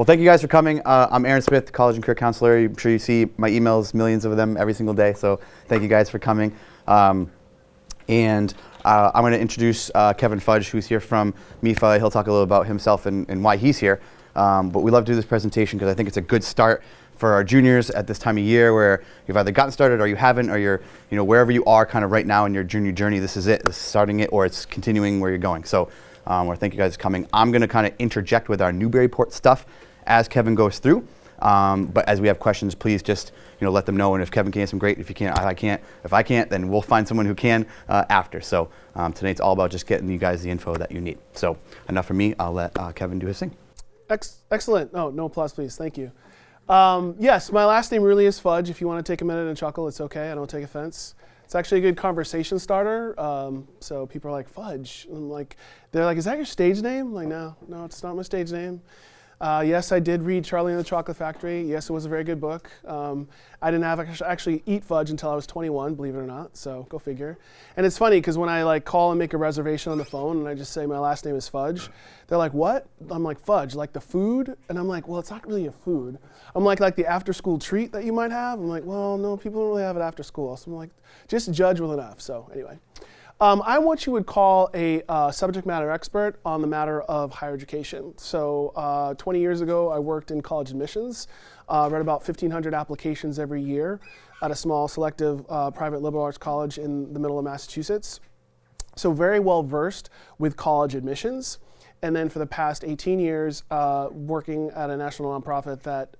Well, thank you guys for coming. I'm Aaron Smith, college and career counselor. I'm sure you see my emails, millions of them every single day. So thank you guys for coming. I'm going to introduce Kevin Fudge, who's here from MIFA. He'll talk a little about himself and why he's here. But we love to do this presentation because I think it's a good start for our juniors at this time of year, where you've either gotten started or you haven't, or you're, wherever you are kind of right now in your junior journey. This is it. This is starting it, or it's continuing where you're going. So thank you guys for coming. I'm going to kind of interject with our Newburyport stuff as Kevin goes through. But as we have questions, please just let them know. And if Kevin can answer them, great. If you can't, I can't. If I can't, then we'll find someone who can after. So today it's all about just getting you guys the info that you need. So enough from me. I'll let Kevin do his thing. Excellent. Oh, no applause, please. Thank you. Yes, my last name really is Fudge. If you want to take a minute and chuckle, it's okay. I don't take offense. It's actually a good conversation starter. So people are like, Fudge. And they're like, is that your stage name? I'm like, no, it's not my stage name. Yes, I did read Charlie and the Chocolate Factory. Yes, it was a very good book. I didn't actually eat fudge until I was 21, believe it or not, so go figure. And it's funny because when I call and make a reservation on the phone and I just say my last name is Fudge, they're like, what? I'm like, fudge, like the food? And I'm like, well, it's not really a food. I'm like the after school treat that you might have. I'm like, well, no, people don't really have it after school. So I'm like, just judge well enough. So anyway. I'm what you would call a subject matter expert on the matter of higher education. So 20 years ago, I worked in college admissions, read about 1,500 applications every year at a small selective private liberal arts college in the middle of Massachusetts. So very well versed with college admissions. And then for the past 18 years, working at a national nonprofit that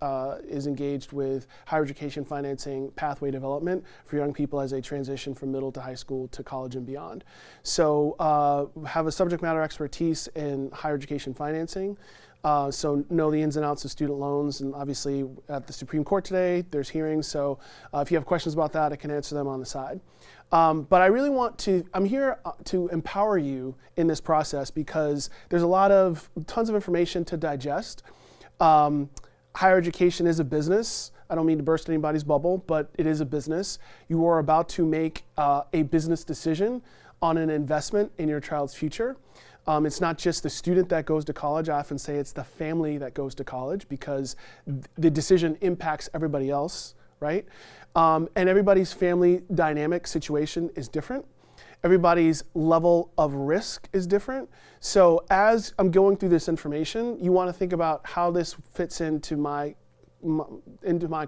is engaged with higher education financing pathway development for young people as they transition from middle to high school to college and beyond. So have a subject matter expertise in higher education financing. So know the ins and outs of student loans, and obviously at the Supreme Court today, there's hearings. So if you have questions about that, I can answer them on the side. But I really I'm here to empower you in this process because there's tons of information to digest. Higher education is a business. I don't mean to burst anybody's bubble, but it is a business. You are about to make a business decision on an investment in your child's future. It's not just the student that goes to college. I often say it's the family that goes to college because the decision impacts everybody else, right? And everybody's family dynamic situation is different. Everybody's level of risk is different. So as I'm going through this information, you want to think about how this fits into my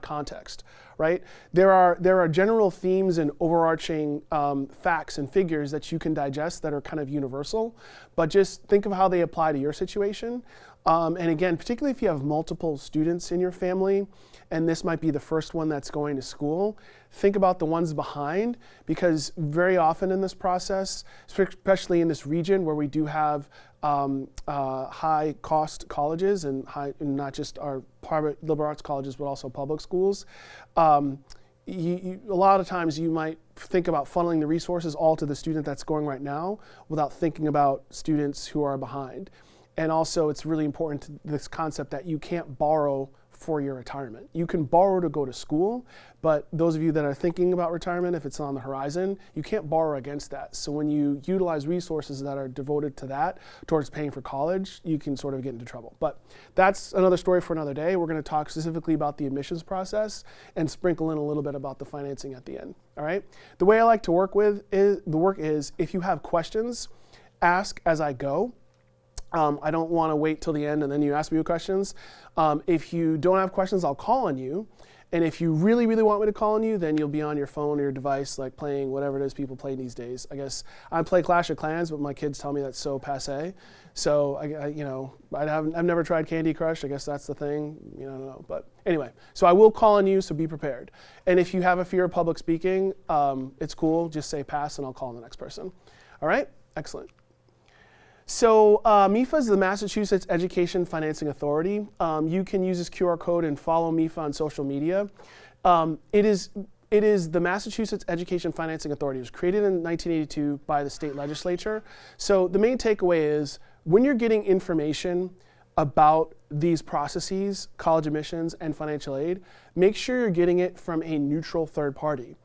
context, right? There are general themes and overarching facts and figures that you can digest that are kind of universal, but just think of how they apply to your situation. And again, particularly if you have multiple students in your family, and this might be the first one that's going to school, think about the ones behind, because very often in this process, especially in this region where we do have high cost colleges and not just our private liberal arts colleges, but also public schools, a lot of times you might think about funneling the resources all to the student that's going right now without thinking about students who are behind. And also it's really important to this concept that you can't borrow for your retirement. You can borrow to go to school, but those of you that are thinking about retirement, if it's on the horizon, you can't borrow against that. So when you utilize resources that are devoted to that towards paying for college, you can sort of get into trouble. But that's another story for another day. We're going to talk specifically about the admissions process and sprinkle in a little bit about the financing at the end. All right? The way I like to work is if you have questions, ask as I go. I don't want to wait till the end and then you ask me questions. If you don't have questions, I'll call on you. And if you really, really want me to call on you, then you'll be on your phone or your device, playing whatever it is people play these days. I guess I play Clash of Clans, but my kids tell me that's so passé. So I've never tried Candy Crush. I guess that's the thing. I don't know. But anyway, so I will call on you, so be prepared. And if you have a fear of public speaking, it's cool. Just say pass, and I'll call on the next person. All right? Excellent. So MIFA is the Massachusetts Education Financing Authority. You can use this QR code and follow MIFA on social media. It is the Massachusetts Education Financing Authority. It was created in 1982 by the state legislature. So the main takeaway is when you're getting information about these processes, college admissions and financial aid, make sure you're getting it from a neutral third party.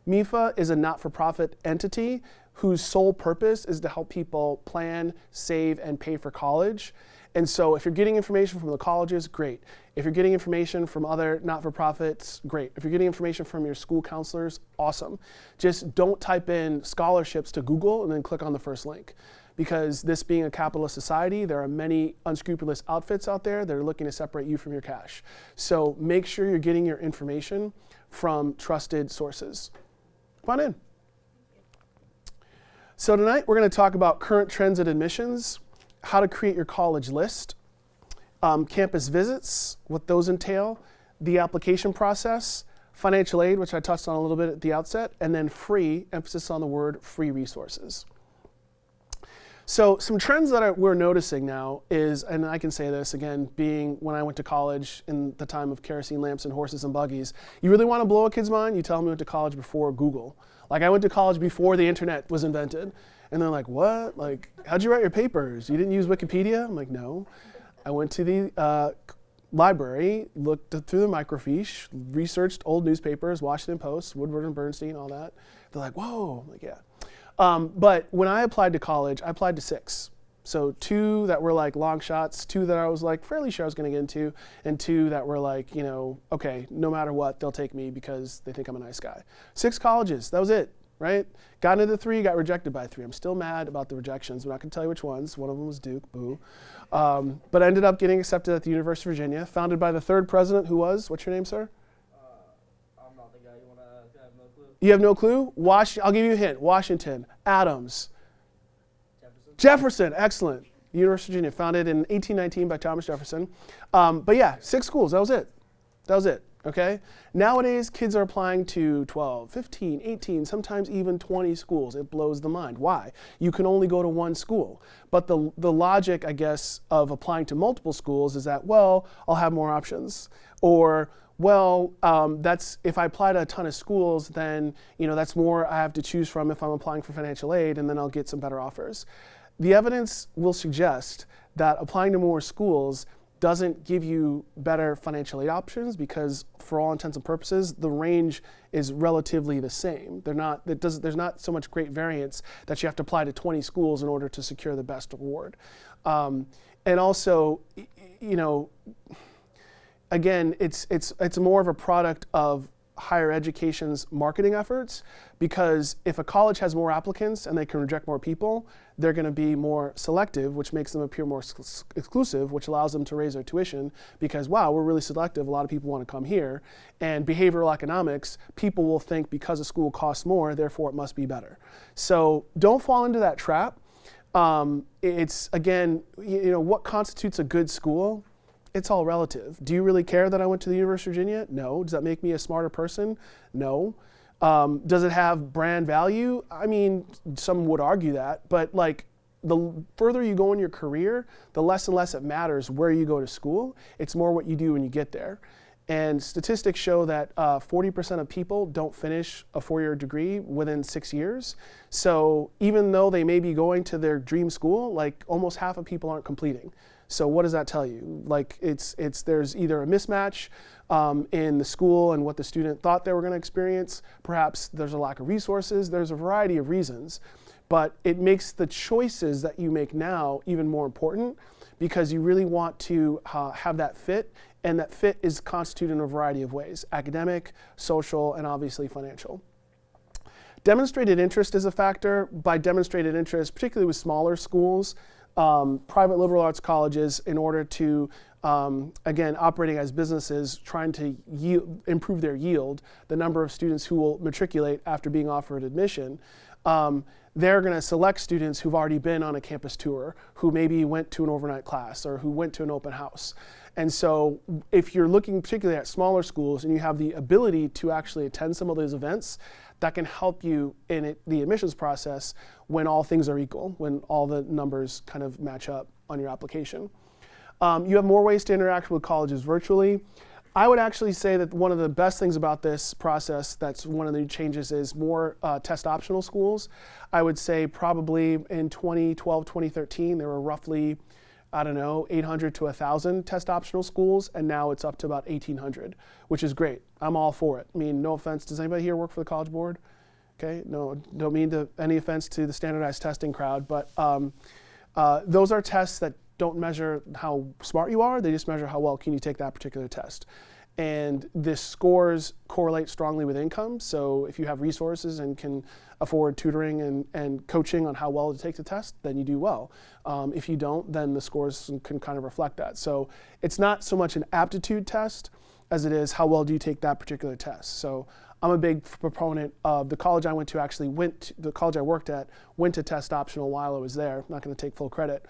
MIFA is a not-for-profit entity whose sole purpose is to help people plan, save, and pay for college. And so if you're getting information from the colleges, great. If you're getting information from other not-for-profits, great. If you're getting information from your school counselors, awesome. Just don't type in scholarships to Google and then click on the first link. Because this being a capitalist society, there are many unscrupulous outfits out there that are looking to separate you from your cash. So make sure you're getting your information from trusted sources. Come on in. So tonight we're going to talk about current trends at admissions, how to create your college list, campus visits, what those entail, the application process, financial aid, which I touched on a little bit at the outset, and then free, emphasis on the word free resources. So some trends that we're noticing now is, and I can say this again, being when I went to college in the time of kerosene lamps and horses and buggies, you really want to blow a kid's mind, you tell them you went to college before Google. Like I went to college before the internet was invented. And they're like, what? Like, how'd you write your papers? You didn't use Wikipedia? I'm like, no. I went to the library, looked through the microfiche, researched old newspapers, Washington Post, Woodward and Bernstein, all that. They're like, whoa. I'm like, yeah. But when I applied to college, I applied to 6. So 2 that were like long shots, 2 that I was like fairly sure I was going to get into, and 2 that were like, you know, okay, no matter what, they'll take me because they think I'm a nice guy. 6 colleges, that was it, right? Got into 3, got rejected by 3. I'm still mad about the rejections. I'm not going to tell you which ones. One of them was Duke, boo. But I ended up getting accepted at the University of Virginia, founded by the 3rd president who was, what's your name, sir? I'm not the guy you want to have no clue. You have no clue? I'll give you a hint. Washington, Adams. Jefferson, excellent. University of Virginia, founded in 1819 by Thomas Jefferson. But yeah, 6 schools, that was it. That was it, okay? Nowadays, kids are applying to 12, 15, 18, sometimes even 20 schools. It blows the mind. Why? You can only go to one school. But the logic, I guess, of applying to multiple schools is that, well, I'll have more options. Or, well, that's if I apply to a ton of schools, then that's more I have to choose from if I'm applying for financial aid, and then I'll get some better offers. The evidence will suggest that applying to more schools doesn't give you better financial aid options because, for all intents and purposes, the range is relatively the same. There's not so much great variance that you have to apply to 20 schools in order to secure the best award. And also, again, it's more of a product of higher education's marketing efforts, because if a college has more applicants and they can reject more people, they're going to be more selective, which makes them appear more exclusive, which allows them to raise their tuition because, wow, we're really selective, a lot of people want to come here. And behavioral economics, people will think because a school costs more, therefore it must be better. So don't fall into that trap. It's, again, what constitutes a good school? It's all relative. Do you really care that I went to the University of Virginia? No. Does that make me a smarter person? No. Does it have brand value? I mean, some would argue that, but like the further you go in your career, the less and less it matters where you go to school. It's more what you do when you get there. And statistics show that 40% of people don't finish a 4-year degree within 6 years. So even though they may be going to their dream school, like almost half of people aren't completing. So what does that tell you? Like there's either a mismatch in the school and what the student thought they were going to experience. Perhaps there's a lack of resources. There's a variety of reasons. But it makes the choices that you make now even more important because you really want to have that fit, and that fit is constituted in a variety of ways: academic, social, and obviously financial. Demonstrated interest is a factor. By demonstrated interest, particularly with smaller schools, private liberal arts colleges, in order to, again, operating as businesses, trying to improve their yield, the number of students who will matriculate after being offered admission, they're going to select students who've already been on a campus tour, who maybe went to an overnight class or who went to an open house. And so if you're looking particularly at smaller schools and you have the ability to actually attend some of those events, that can help you in the admissions process when all things are equal, when all the numbers kind of match up on your application. You have more ways to interact with colleges virtually. I would actually say that one of the best things about this process, that's one of the changes, is more test optional schools. I would say probably in 2012, 2013, there were roughly, 800 to 1,000 test optional schools, and now it's up to about 1,800, which is great. I'm all for it. I mean, no offense, does anybody here work for the College Board? Okay, no, don't mean to any offense to the standardized testing crowd, but those are tests that don't measure how smart you are. They just measure how well can you take that particular test. And the scores correlate strongly with income. So if you have resources and can afford tutoring and coaching on how well to take the test, then you do well. If you don't, then the scores can kind of reflect that. So it's not so much an aptitude test as it is how well do you take that particular test. So I'm a big proponent of the college I went to, the college I worked at, went to test optional while I was there. I'm not going to take full credit.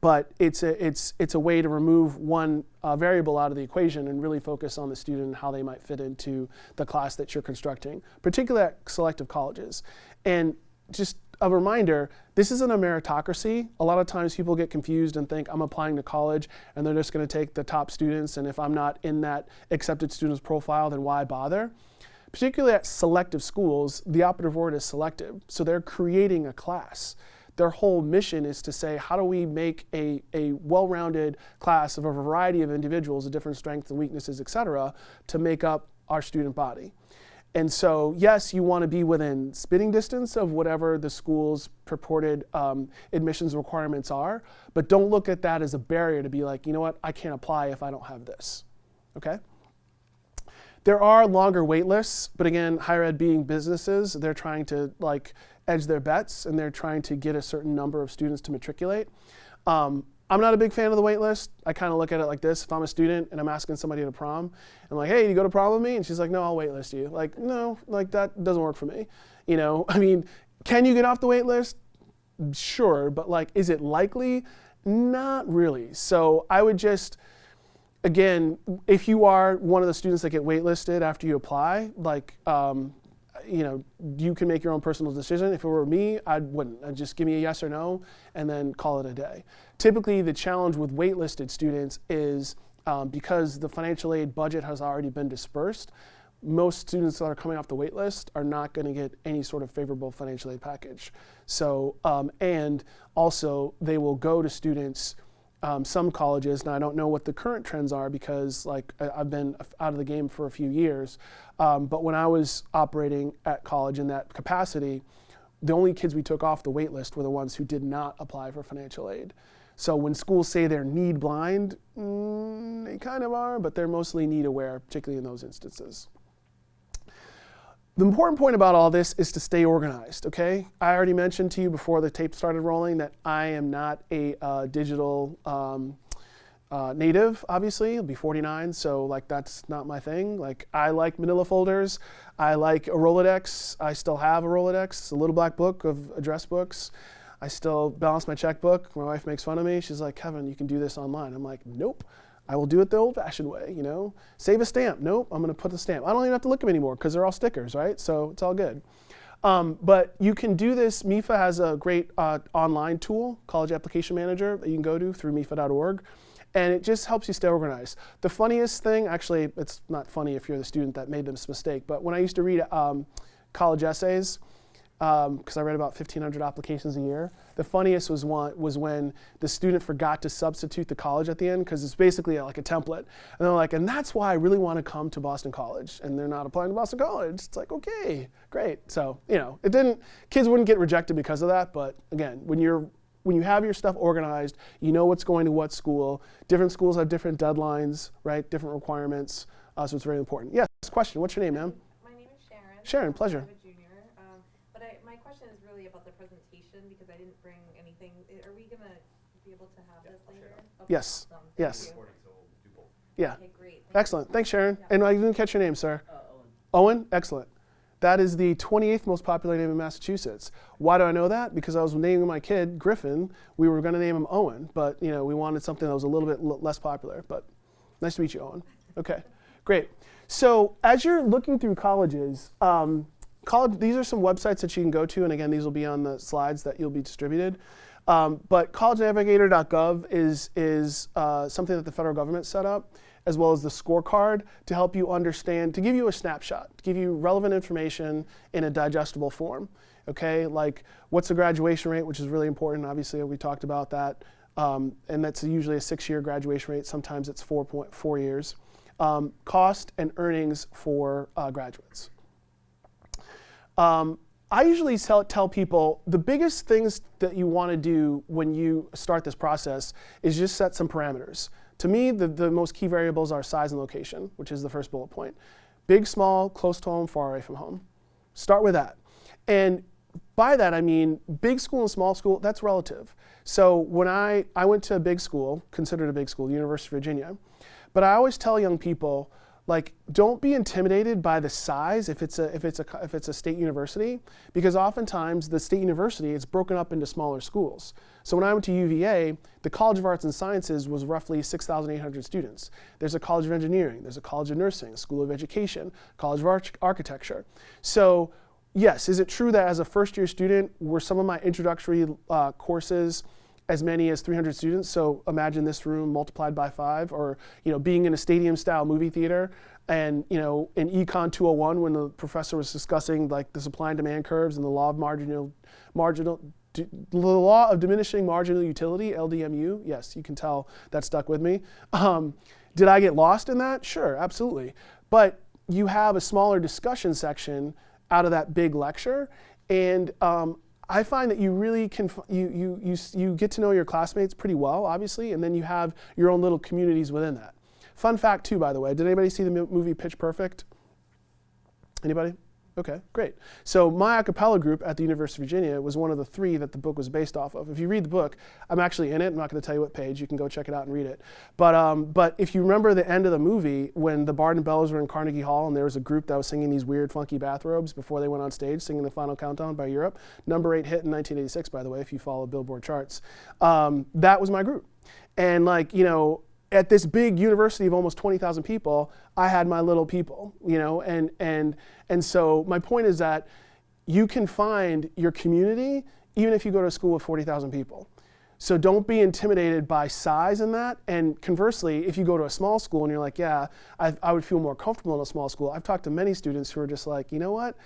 But it's a way to remove one variable out of the equation and really focus on the student and how they might fit into the class that you're constructing, particularly at selective colleges. And just a reminder, this isn't a meritocracy. A lot of times people get confused and think I'm applying to college and they're just going to take the top students, and if I'm not in that accepted students profile, then why bother? Particularly at selective schools, the operative word is selective. So they're creating a class. Their whole mission is to say, how do we make a well-rounded class of a variety of individuals of different strengths and weaknesses, et cetera, to make up our student body. And so, yes, you want to be within spitting distance of whatever the school's purported admissions requirements are, but don't look at that as a barrier to be like, you know what, I can't apply if I don't have this, okay? There are longer wait lists, but again, higher ed being businesses, they're trying to edge their bets and they're trying to get a certain number of students to matriculate. I'm not a big fan of the wait list. I kind of look at it like this. If I'm a student and I'm asking somebody to prom, I'm like, hey, do you go to prom with me? And she's like, no, I'll wait list you. Like, no, that doesn't work for me. I mean, can you get off the wait list? Sure, but is it likely? Not really. So I would just, again, if you are one of the students that get waitlisted after you apply, you can make your own personal decision. If it were me, I wouldn't. I'd just give me a yes or no and then call it a day. Typically, the challenge with waitlisted students is because the financial aid budget has already been dispersed, most students that are coming off the wait list are not going to get any sort of favorable financial aid package. So, and also they will go to students, some colleges, now I don't know what the current trends are because I've been out of the game for a few years, but when I was operating at college in that capacity, the only kids we took off the wait list were the ones who did not apply for financial aid. So when schools say they're need blind, they kind of are, but they're mostly need aware, particularly in those instances. The important point about all this is to stay organized, okay? I already mentioned to you before the tape started rolling that I am not a digital native, obviously. I'll be 49, so that's not my thing. I like manila folders. I like a Rolodex. I still have a Rolodex. It's a little black book of address books. I still balance my checkbook. My wife makes fun of me. She's like, Kevin, you can do this online. I'm like, nope. I will do it the old-fashioned way, Save a stamp. Nope, I'm going to put the stamp. I don't even have to look at them anymore because they're all stickers, right? So it's all good. But you can do this. MIFA has a great online tool, College Application Manager, that you can go to through mifa.org. And it just helps you stay organized. The funniest thing, actually, it's not funny if you're the student that made this mistake, but when I used to read college essays, because I read about 1,500 applications a year. The funniest was when the student forgot to substitute the college at the end, because it's basically like a template. And they're like, and that's why I really want to come to Boston College. And they're not applying to Boston College. It's like, okay, great. So, kids wouldn't get rejected because of that. But again, when you have your stuff organized, you know what's going to what school. Different schools have different deadlines, right? Different requirements. So it's very important. Yes, question. What's your name, ma'am? My name is Sharon. Sharon, pleasure. I'm a junior. My question is really about the presentation because I didn't bring anything. Are we going to be able to have this later? Okay, Yes. awesome. Yes. Thank you. Yeah. Okay, great. Excellent. Thanks, Sharon. Yeah. And I didn't catch your name, sir. Owen. Owen? Excellent. That is the 28th most popular name in Massachusetts. Why do I know that? Because I was naming my kid Griffin. We were going to name him Owen, but we wanted something that was a little bit less popular. But nice to meet you, Owen. Okay, great. So as you're looking through colleges, these are some websites that you can go to, and again, these will be on the slides that you'll be distributed. But collegenavigator.gov is something that the federal government set up, as well as the scorecard to help you understand, to give you a snapshot, to give you relevant information in a digestible form. Okay, like what's the graduation rate, which is really important. Obviously, we talked about that, and that's usually a 6-year graduation rate. Sometimes it's 4 years. Cost and earnings for graduates. I usually tell people the biggest things that you want to do when you start this process is just set some parameters. To me, the most key variables are size and location, which is the first bullet point. Big, small, close to home, far away from home. Start with that. And by that I mean big school and small school, that's relative. So when I went to a big school, considered a big school, the University of Virginia, but I always tell young people, like, don't be intimidated by the size if it's a state university, because oftentimes the state university is broken up into smaller schools. So when I went to UVA, the College of Arts and Sciences was roughly 6,800 students. There's a College of Engineering, there's a College of Nursing, a School of Education, College of Architecture. So yes, is it true that as a first-year student, were some of my introductory courses as many as 300 students? So imagine this room multiplied by 5, or being in a stadium-style movie theater, and in Econ 201 when the professor was discussing like the supply and demand curves and the law of the law of diminishing marginal utility, LDMU. Yes, you can tell that stuck with me. Did I get lost in that? Sure, absolutely. But you have a smaller discussion section out of that big lecture, and I find that you really can, you get to know your classmates pretty well, obviously, and then you have your own little communities within that. Fun fact too, by the way, did anybody see the movie Pitch Perfect? Anybody? Okay, great. So my a cappella group at the University of Virginia was one of the 3 that the book was based off of. If you read the book, I'm actually in it. I'm not going to tell you what page. You can go check it out and read it. But if you remember the end of the movie, when the Bard and Bellows were in Carnegie Hall and there was a group that was singing these weird, funky bathrobes before they went on stage, singing the Final Countdown by Europe, number 8 hit in 1986, by the way, if you follow Billboard charts. That was my group. And at this big university of almost 20,000 people, I had my little people, and so my point is that you can find your community even if you go to a school with 40,000 people. So don't be intimidated by size in that. And conversely, if you go to a small school and you're like, yeah, I would feel more comfortable in a small school. I've talked to many students who are just like, you know what?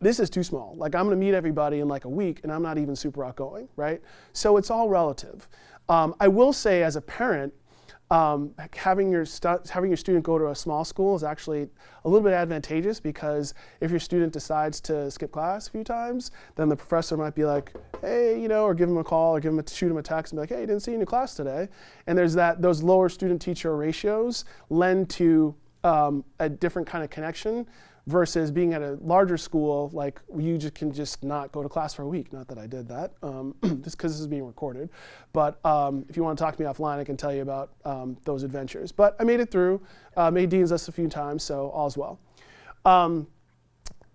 This is too small. Like, I'm going to meet everybody in like a week and I'm not even super outgoing, right? So it's all relative. I will say as a parent, having your student go to a small school is actually a little bit advantageous, because if your student decides to skip class a few times, then the professor might be like, hey, or give him a call, or shoot him a text and be like, hey, didn't see you in class today. And there's those lower student-teacher ratios lend to a different kind of connection, versus being at a larger school, like you can just not go to class for a week. Not that I did that, just because this is being recorded. But if you want to talk to me offline, I can tell you about those adventures. But I made it through, made Dean's List a few times, so all's well.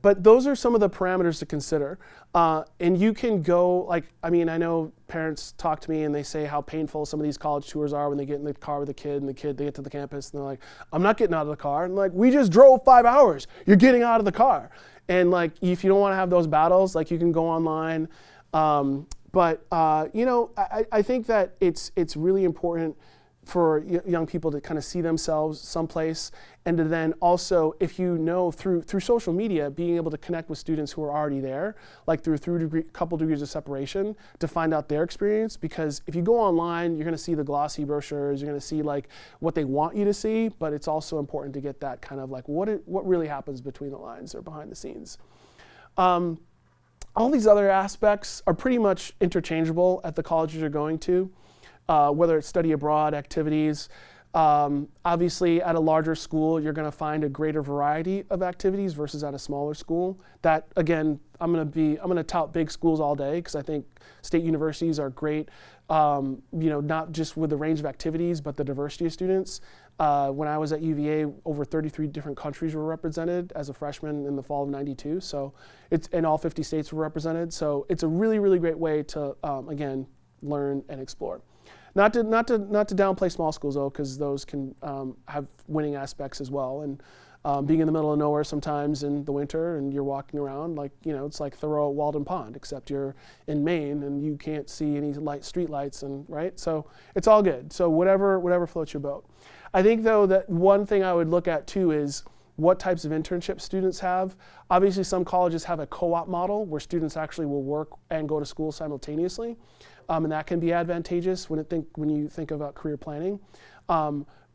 But those are some of the parameters to consider. And you can go, I know parents talk to me and they say how painful some of these college tours are when they get in the car with a kid, and they get to the campus and they're like, I'm not getting out of the car. And we just drove 5 hours. You're getting out of the car. And if you don't want to have those battles, you can go online. But I think that it's really important for young people to kind of see themselves someplace, and to then also, if through social media, being able to connect with students who are already there, like through couple degrees of separation, to find out their experience. Because if you go online, you're going to see the glossy brochures, you're going to see what they want you to see, but it's also important to get that kind of what really happens between the lines or behind the scenes. All these other aspects are pretty much interchangeable at the colleges you're going to. Whether it's study abroad, activities. Obviously, at a larger school, you're going to find a greater variety of activities versus at a smaller school. That, again, I'm going to tout big schools all day, because I think state universities are great, not just with the range of activities, but the diversity of students. When I was at UVA, over 33 different countries were represented as a freshman in the fall of '92. So and all 50 states were represented. So it's a really, really great way to, again, learn and explore. Not to downplay small schools though, because those can have winning aspects as well. And being in the middle of nowhere sometimes in the winter, and you're walking around it's like Thoreau at Walden Pond, except you're in Maine and you can't see any street lights, and right. So it's all good. So whatever floats your boat. I think though that one thing I would look at too is what types of internships students have. Obviously, some colleges have a co-op model where students actually will work and go to school simultaneously. And that can be advantageous when you think about career planning.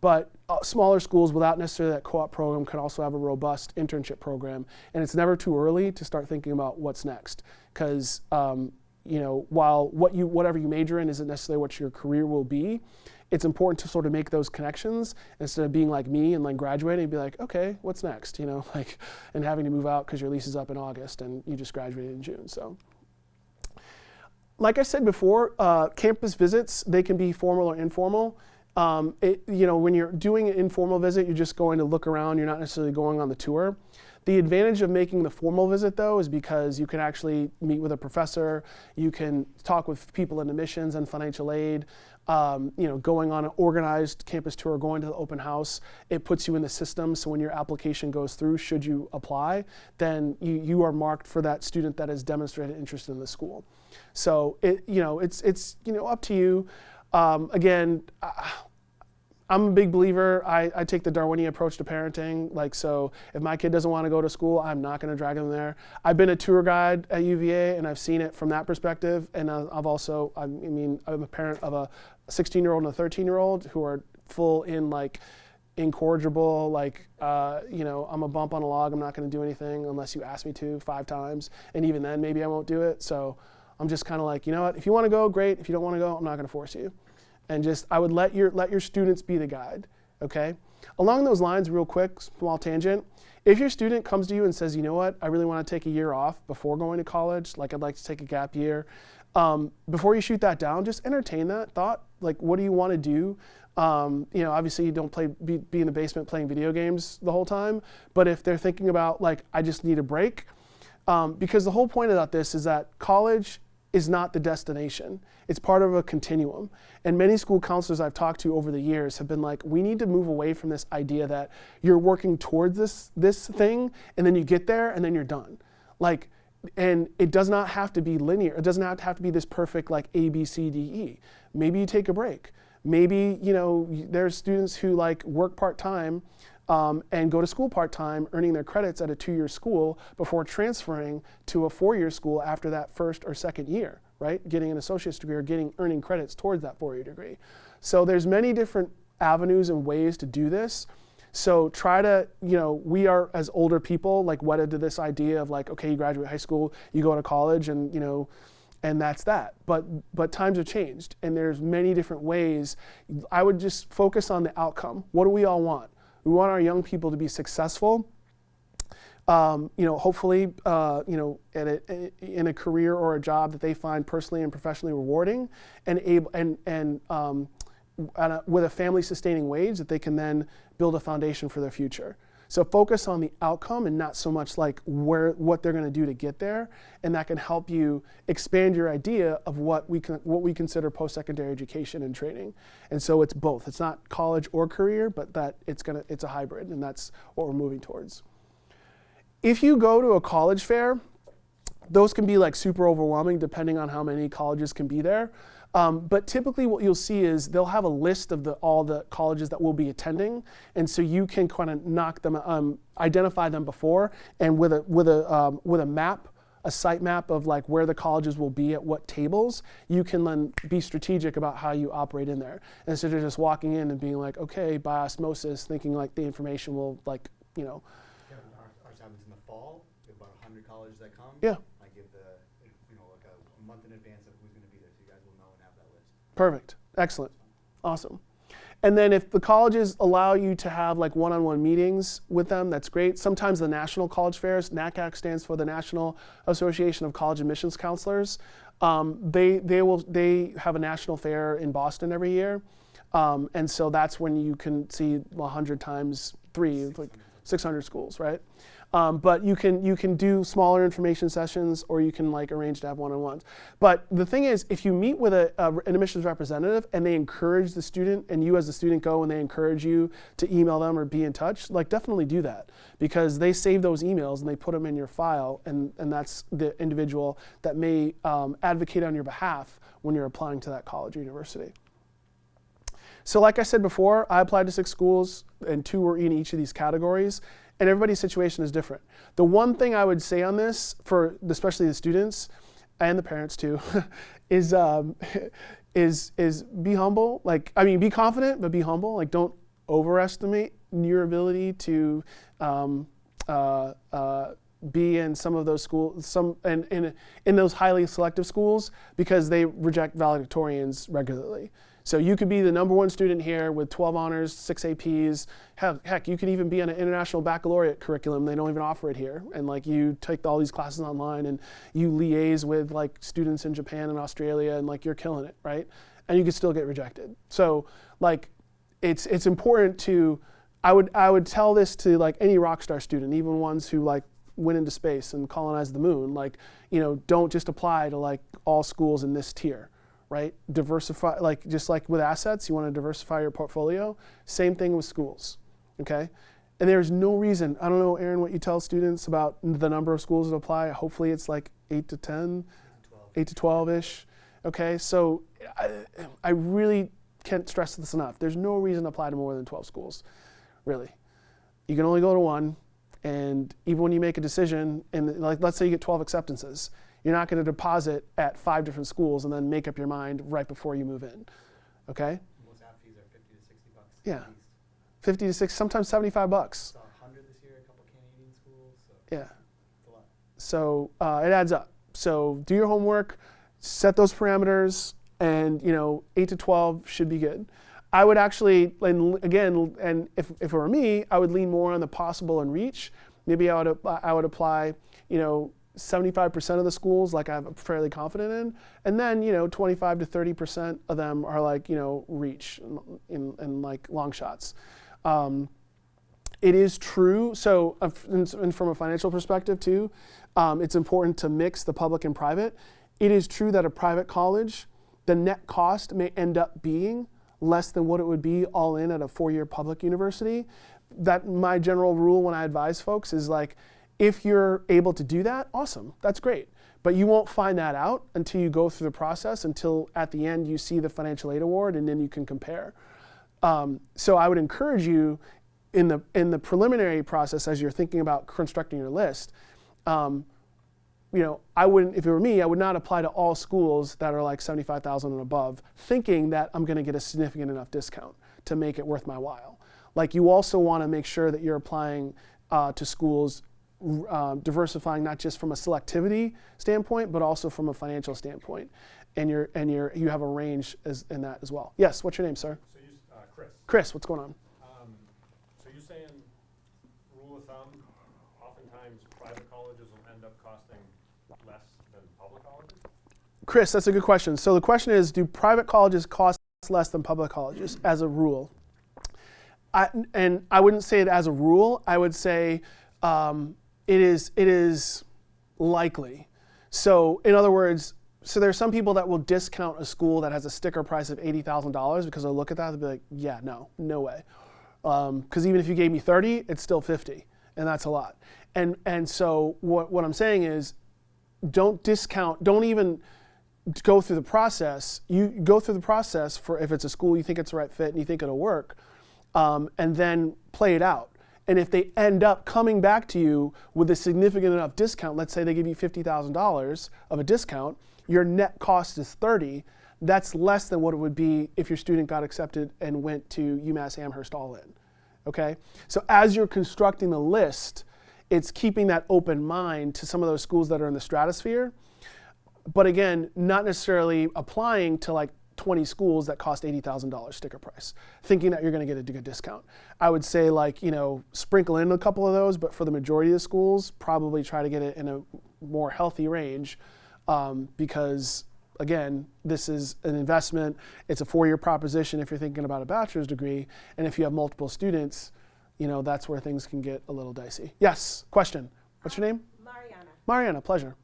But smaller schools without necessarily that co-op program can also have a robust internship program. And it's never too early to start thinking about what's next. Because while whatever you major in isn't necessarily what your career will be, it's important to sort of make those connections instead of being like me and like graduating and be like, okay, what's next? And having to move out because your lease is up in August and you just graduated in June. So, like I said before, campus visits, they can be formal or informal. When you're doing an informal visit, you're just going to look around. You're not necessarily going on the tour. The advantage of making the formal visit, though, is because you can actually meet with a professor. You can talk with people in admissions and financial aid. Going on an organized campus tour, going to the open house, it puts you in the system. So when your application goes through, should you apply, then you are marked for that student that has demonstrated interest in the school. So it's up to you. Again, I'm a big believer. I take the Darwinian approach to parenting. So if my kid doesn't want to go to school, I'm not going to drag them there. I've been a tour guide at UVA, and I've seen it from that perspective. And I'm a parent of a 16-year-old and a 13-year-old who are full in incorrigible. I'm a bump on a log. I'm not going to do anything unless you ask me to 5 times. And even then, maybe I won't do it. So I'm just kind of like, you know what? If you want to go, great. If you don't want to go, I'm not going to force you. And I would let your students be the guide, okay? Along those lines, real quick, small tangent. If your student comes to you and says, you know what, I really want to take a year off before going to college, I'd like to take a gap year, before you shoot that down, just entertain that thought. What do you want to do? Obviously you don't be in the basement playing video games the whole time, but if they're thinking about I just need a break, because the whole point about this is that college is not the destination. It's part of a continuum. And many school counselors I've talked to over the years have been like, we need to move away from this idea that you're working towards this thing and then you get there and then you're done. And it does not have to be linear. It doesn't have to be this perfect A, B, C, D, E. Maybe you take a break. Maybe, there's students who work part-time and go to school part-time, earning their credits at a 2-year school before transferring to a 4-year school after that first or second year, right? Getting an associate's degree or earning credits towards that 4-year degree. So there's many different avenues and ways to do this. So try to, we are as older people wedded to this idea of okay, you graduate high school, you go to college and, and that's that. But times have changed and there's many different ways. I would just focus on the outcome. What do we all want? We want our young people to be successful, hopefully, in a career or a job that they find personally and professionally rewarding, and with a family-sustaining wage that they can then build a foundation for their future. So focus on the outcome and not so much what they're going to do to get there, and that can help you expand your idea of what we consider post-secondary education and training. And so it's both. It's not college or career, but that it's a hybrid, and that's what we're moving towards. If you go to a college fair, those can be super overwhelming depending on how many colleges can be there. But typically what you'll see is they'll have a list of all the colleges that we'll be attending, and so you can kind of identify them before, and with a map, a site map of where the colleges will be at what tables, you can then be strategic about how you operate in there. Instead of just walking in and being okay, by osmosis, thinking the information will Our happens in the fall. We have about 100 colleges that come. Yeah. I give a month in advance of who's going to be there, so you guys will know and have that list. Perfect. Excellent. Awesome. And then if the colleges allow you to have one-on-one meetings with them, that's great. Sometimes the national college fairs, NACAC stands for the National Association of College Admissions Counselors. They have a national fair in Boston every year. And so that's when you can see 100 times 3, 600 schools, right? But you can do smaller information sessions, or you can arrange to have one-on-ones. But the thing is, if you meet with an admissions representative and they encourage the student, and you as the student go and they encourage you to email them or be in touch, definitely do that, because they save those emails and they put them in your file, and that's the individual that may advocate on your behalf when you're applying to that college or university. So like I said before, I applied to 6 schools, and 2 were in each of these categories. And everybody's situation is different. The one thing I would say on this, for especially the students and the parents too, is be humble. Be confident, but be humble. overestimate your ability to be in some of those schools, in those highly selective schools, because they reject valedictorians regularly. So you could be the #1 student here with 12 honors, 6 APs. Heck, you could even be on an international baccalaureate curriculum. They don't even offer it here. And like you take all these classes online and you liaise with like students in Japan and Australia and like you're killing it, right? And you could still get rejected. So like it's important to, I would tell this to like any rock star student, even ones who like went into space and colonized the moon, like, you know, don't just apply to like all schools in this tier. Right? Diversify, like just like with assets, you want to diversify your portfolio. Same thing with schools, okay? And there's no reason, I don't know, Aaron, what you tell students about the number of schools that apply. Hopefully it's like 8 to 10, 8 to 12-ish, okay? So I really can't stress this enough. There's no reason to apply to more than 12 schools, really. You can only go to one, and even when you make a decision, and like let's say you get 12 acceptances, you're not going to deposit at 5 different schools and then make up your mind right before you move in, okay? Most app fees are $50 to $60. Yeah. At least. 50 to 60, sometimes $75. Saw 100 this year, a couple Canadian schools. So Yeah. it's a lot. So it adds up. So do your homework, set those parameters, and 8 to 12 should be good. I would actually, and again, and if it were me, I would lean more on the possible and reach. Maybe I would apply, 75% of the schools like I'm fairly confident in, and then 25 to 30% of them are like reach and like long shots. It is true. So and from a financial perspective too, it's important to mix the public and private. It is true that a private college, the net cost may end up being less than what it would be all in at a 4-year public university. That my general rule when I advise folks is like, if you're able to do that, awesome, that's great. But you won't find that out until you go through the process, until at the end you see the financial aid award, and then you can compare. So I would encourage you in the preliminary process as you're thinking about constructing your list, I wouldn't, if it were me, I would not apply to all schools that are like 75,000 and above, thinking that I'm going to get a significant enough discount to make it worth my while. Like you also want to make sure that you're applying to schools diversifying not just from a selectivity standpoint, but also from a financial standpoint, and you have a range in that as well. Yes, what's your name, sir? So you, Chris. Chris, what's going on? So you're saying, rule of thumb, oftentimes private colleges will end up costing less than public colleges? Chris, that's a good question. So the question is, do private colleges cost less than public colleges as a rule? And I wouldn't say it as a rule. I would say it is likely. So in other words, so there's some people that will discount a school that has a sticker price of $80,000 because they'll look at that and be like, yeah, no way. Because even if you gave me 30, it's still 50, and that's a lot. And so what I'm saying is, don't discount, don't even go through the process. You go through the process for if it's a school you think it's the right fit and you think it'll work, and then play it out. And if they end up coming back to you with a significant enough discount, let's say they give you $50,000 of a discount, your net cost is 30. That's less than what it would be if your student got accepted and went to UMass Amherst all in. Okay? So as you're constructing the list, it's keeping that open mind to some of those schools that are in the stratosphere. But again, not necessarily applying to like 20 schools that cost $80,000 sticker price, thinking that you're going to get a good discount. I would say like, sprinkle in a couple of those, but for the majority of the schools, probably try to get it in a more healthy range because, again, this is an investment. It's a 4-year proposition if you're thinking about a bachelor's degree, and if you have multiple students, that's where things can get a little dicey. Yes, question. What's your name? Mariana. Mariana, pleasure.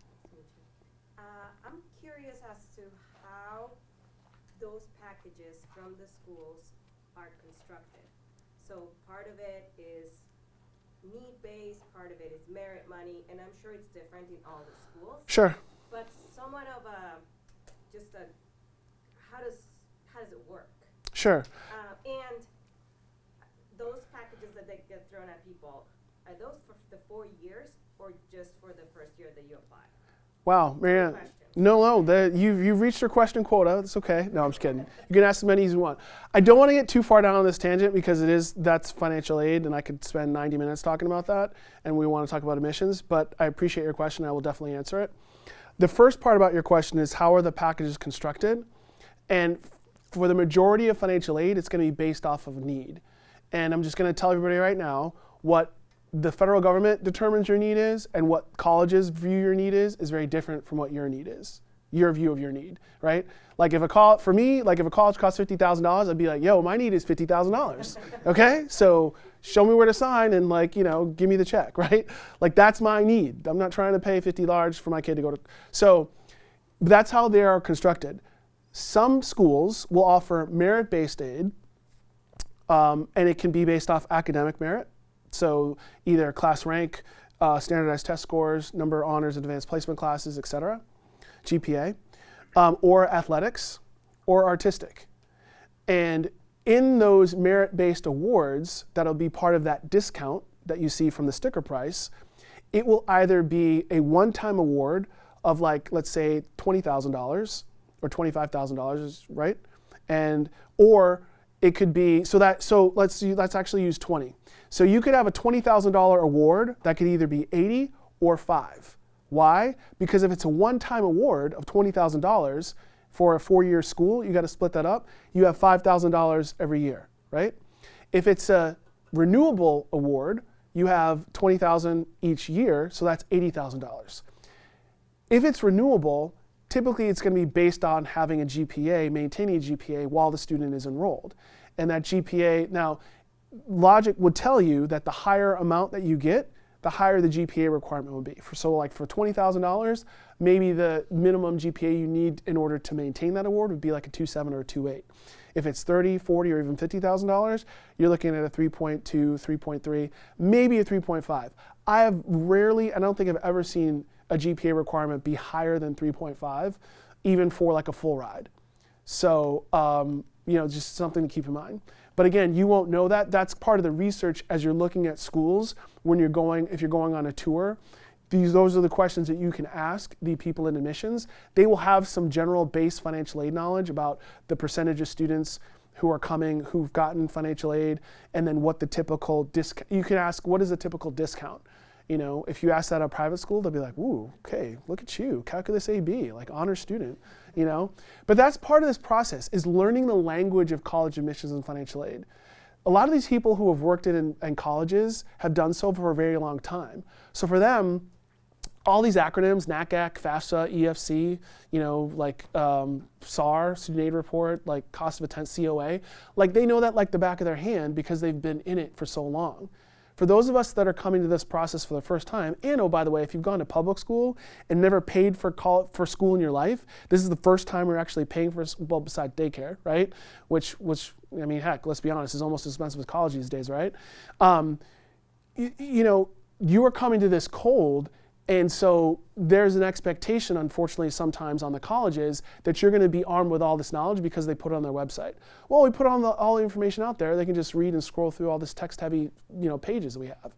I'm curious as to how those packages from the schools are constructed. So part of it is need-based, part of it is merit money, and I'm sure it's different in all the schools. Sure. But somewhat of how does it work? Sure. And those packages that they get thrown at people, are those for the 4 years or just for the first year that you apply? Wow, Mariana. Question. No, you've reached your question quota. It's okay. No, I'm just kidding. You can ask as many as you want. I don't want to get too far down on this tangent because that's financial aid, and I could spend 90 minutes talking about that, and we want to talk about admissions, but I appreciate your question. I will definitely answer it. The first part about your question is how are the packages constructed? And for the majority of financial aid, it's going to be based off of need. And I'm just going to tell everybody right now what the federal government determines your need is and what colleges view your need is very different from what your need is, your view of your need, right? Like if a college costs $50,000, I'd be like, yo, my need is $50,000, okay? So show me where to sign and give me the check, right? Like that's my need. I'm not trying to pay $50 for my kid to go to, so that's how they are constructed. Some schools will offer merit-based aid, and it can be based off academic merit. So either class rank, standardized test scores, number of honors, advanced placement classes, et cetera, GPA, or athletics, or artistic. And in those merit-based awards that'll be part of that discount that you see from the sticker price, it will either be a one-time award of let's say $20,000 or $25,000, right? Or it could be, so let's actually use 20. So you could have a $20,000 award that could either be 80 or 5. Why? Because if it's a one-time award of $20,000 for a 4-year school, you got to split that up. You have $5,000 every year, right? If it's a renewable award, you have $20,000 each year, so that's $80,000. If it's renewable, typically it's going to be based on having a GPA, maintaining a GPA while the student is enrolled. And that GPA, now, logic would tell you that the higher amount that you get, the higher the GPA requirement would be. For $20,000, maybe the minimum GPA you need in order to maintain that award would be like a 2.7 or a 2.8. If it's $30,000, $40,000, or even $50,000, you're looking at a 3.2, 3.3, maybe a 3.5. I don't think I've ever seen a GPA requirement be higher than 3.5, even for like a full ride. So, just something to keep in mind. But again, you won't know that. That's part of the research as you're looking at schools if you're going on a tour. Those are the questions that you can ask the people in admissions. They will have some general base financial aid knowledge about the percentage of students who are coming, who've gotten financial aid, and then what the typical discount. You can ask, what is the typical discount? If you ask that at a private school, they'll be like, ooh, okay, look at you, calculus AB, like honor student, But that's part of this process, is learning the language of college admissions and financial aid. A lot of these people who have worked in colleges have done so for a very long time. So for them, all these acronyms, NACAC, FAFSA, EFC, SAR, Student Aid Report, like cost of attendance, COA, they know that like the back of their hand because they've been in it for so long. For those of us that are coming to this process for the first time, and oh, by the way, if you've gone to public school and never paid for school in your life, this is the first time we're actually paying for, well, besides daycare, right? Which, I mean, heck, let's be honest, is almost as expensive as college these days, right? You are coming to this cold, and so there's an expectation, unfortunately, sometimes on the colleges that you're going to be armed with all this knowledge because they put it on their website. Well, we put all the information out there. They can just read and scroll through all this text-heavy, pages that we have.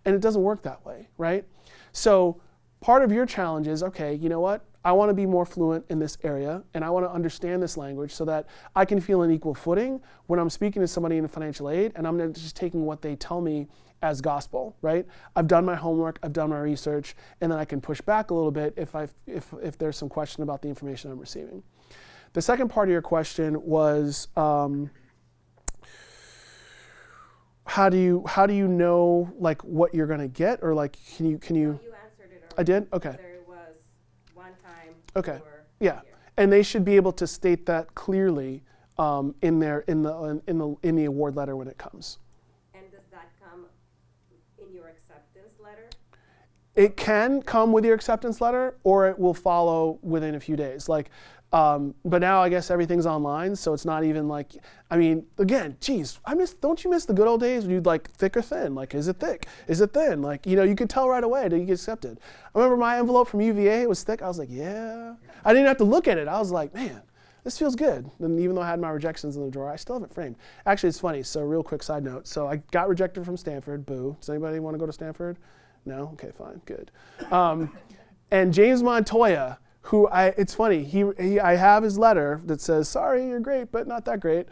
And it doesn't work that way, right? So part of your challenge is, okay, you know what? I want to be more fluent in this area, and I want to understand this language so that I can feel an equal footing when I'm speaking to somebody in financial aid, and I'm not just taking what they tell me as gospel, right? I've done my homework, I've done my research, and then I can push back a little bit if there's some question about the information I'm receiving. The second part of your question was, how do you know like what you're gonna get, or like can you? No, you answered it already. I did? Okay. There was one time. Okay. For Yeah, a year. and they should be able to state that clearly in the award letter when it comes. And does that come in your acceptance letter? It can come with your acceptance letter, or it will follow within a few days. But now I guess everything's online, so it's not even like, I mean, again, geez, don't you miss the good old days when you'd like thick or thin? Like, is it thick? Is it thin? Like, you could tell right away that you get accepted. I remember my envelope from UVA, it was thick. I was like, yeah. I didn't have to look at it. I was like, man, this feels good. And even though I had my rejections in the drawer, I still have it framed. Actually, it's funny. So real quick side note. So I got rejected from Stanford. Boo. Does anybody want to go to Stanford? No? Okay, fine. Good. And James Montoya it's funny, I have his letter that says, sorry, you're great, but not that great.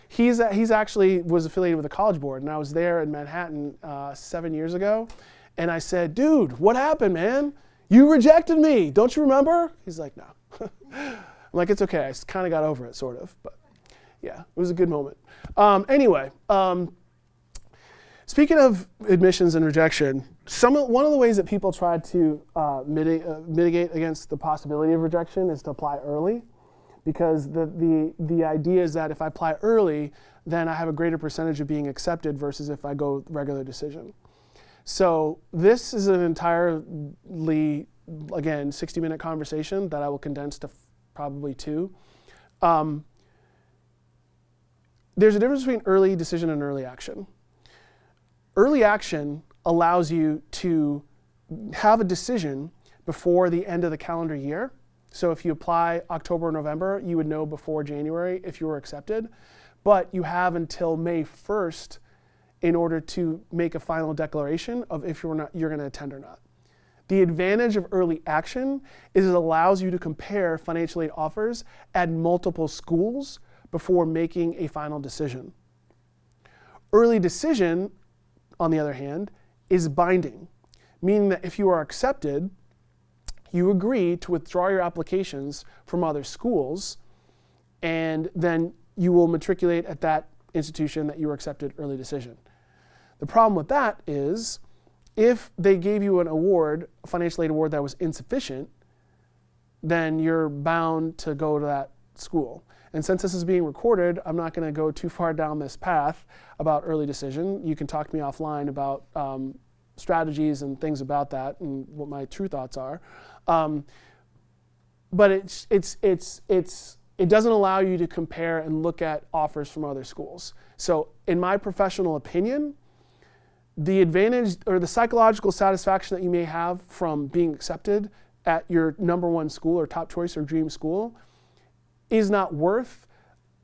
He's actually was affiliated with the College Board, and I was there in Manhattan 7 years ago, and I said, dude, what happened, man? You rejected me, don't you remember? He's like, no. I'm like, it's okay, I kind of got over it, sort of, but yeah, it was a good moment. Anyway, speaking of admissions and rejection, one of the ways that people try to mitigate against the possibility of rejection is to apply early, because the idea is that if I apply early, then I have a greater percentage of being accepted versus if I go regular decision. So this is an entirely, again, 60-minute conversation that I will condense to probably 2. There's a difference between early decision and early action. Early action allows you to have a decision before the end of the calendar year. So if you apply October or November, you would know before January if you were accepted. But you have until May 1st in order to make a final declaration of if you're going to attend or not. The advantage of early action is it allows you to compare financial aid offers at multiple schools before making a final decision. Early decision, on the other hand, is binding, meaning that if you are accepted, you agree to withdraw your applications from other schools, and then you will matriculate at that institution that you were accepted early decision. The problem with that is if they gave you an award, a financial aid award that was insufficient, then you're bound to go to that school. And since this is being recorded, I'm not going to go too far down this path about early decision. You can talk to me offline about strategies and things about that and what my true thoughts are. But it doesn't allow you to compare and look at offers from other schools. So in my professional opinion, the advantage or the psychological satisfaction that you may have from being accepted at your number 1 school or top choice or dream school is not worth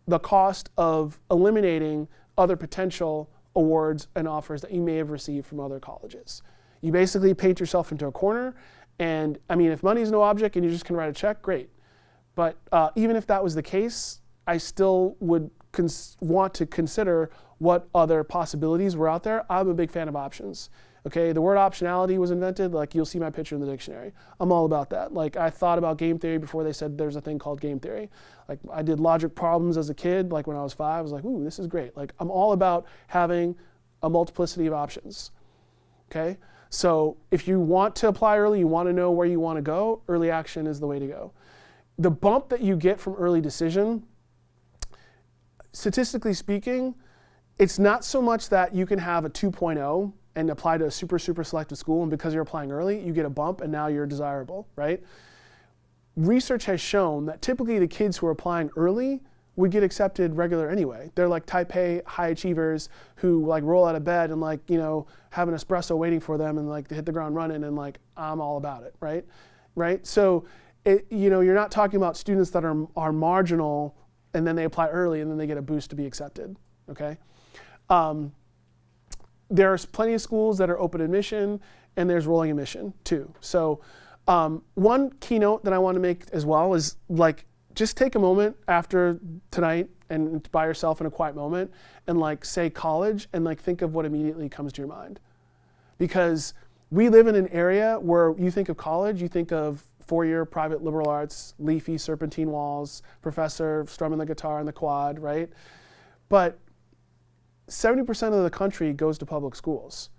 the cost of eliminating other potential awards and offers that you may have received from other colleges. You basically paint yourself into a corner, and I mean, if money is no object and you just can write a check, great. But even if that was the case, I still would want to consider what other possibilities were out there. I'm a big fan of options. Okay, the word optionality was invented, like you'll see my picture in the dictionary. I'm all about that. Like I thought about game theory before they said there's a thing called game theory. Like I did logic problems as a kid, like when I was 5, I was like, ooh, this is great. Like I'm all about having a multiplicity of options. Okay, so if you want to apply early, you want to know where you want to go, early action is the way to go. The bump that you get from early decision, statistically speaking, it's not so much that you can have a 2.0 and apply to a super selective school, and because you're applying early, you get a bump and now you're desirable, right? Research has shown that typically the kids who are applying early would get accepted regular anyway. They're like type A high achievers who like roll out of bed and like, you know, have an espresso waiting for them and like hit the ground running and like, I'm all about it, right? Right? So, you're not talking about students that are marginal and then they apply early and then they get a boost to be accepted, okay? There's plenty of schools that are open admission and there's rolling admission too. So one keynote that I want to make as well is like, just take a moment after tonight and by yourself in a quiet moment and like say college and like think of what immediately comes to your mind. Because we live in an area where you think of college, you think of 4-year private liberal arts, leafy serpentine walls, professor strumming the guitar in the quad, right? But 70% of the country goes to public schools.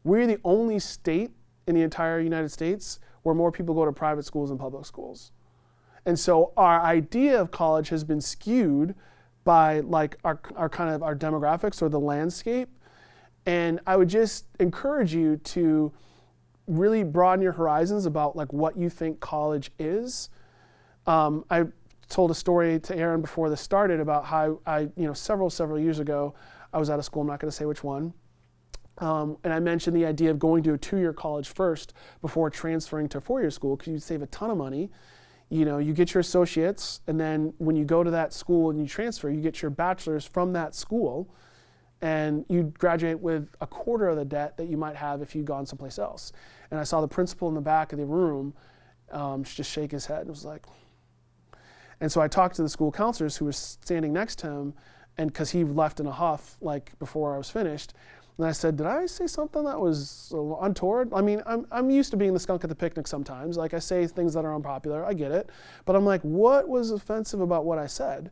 We're the only state in the entire United States where more people go to private schools than public schools. And so our idea of college has been skewed by like our demographics or the landscape. And I would just encourage you to really broaden your horizons about like what you think college is. I told a story to Aaron before this started about how I, several years ago, I was at a school, I'm not going to say which one, and I mentioned the idea of going to a 2-year college first before transferring to a 4-year school because you'd save a ton of money. You get your associates, and then when you go to that school and you transfer, you get your bachelor's from that school, and you graduate with a quarter of the debt that you might have if you'd gone someplace else. And I saw the principal in the back of the room, just shake his head and was like, and so I talked to the school counselors who were standing next to him, and because he left in a huff like before I was finished, and I said, did I say something that was untoward? I mean, I'm used to being the skunk at the picnic sometimes. Like I say things that are unpopular, I get it. But I'm like, what was offensive about what I said?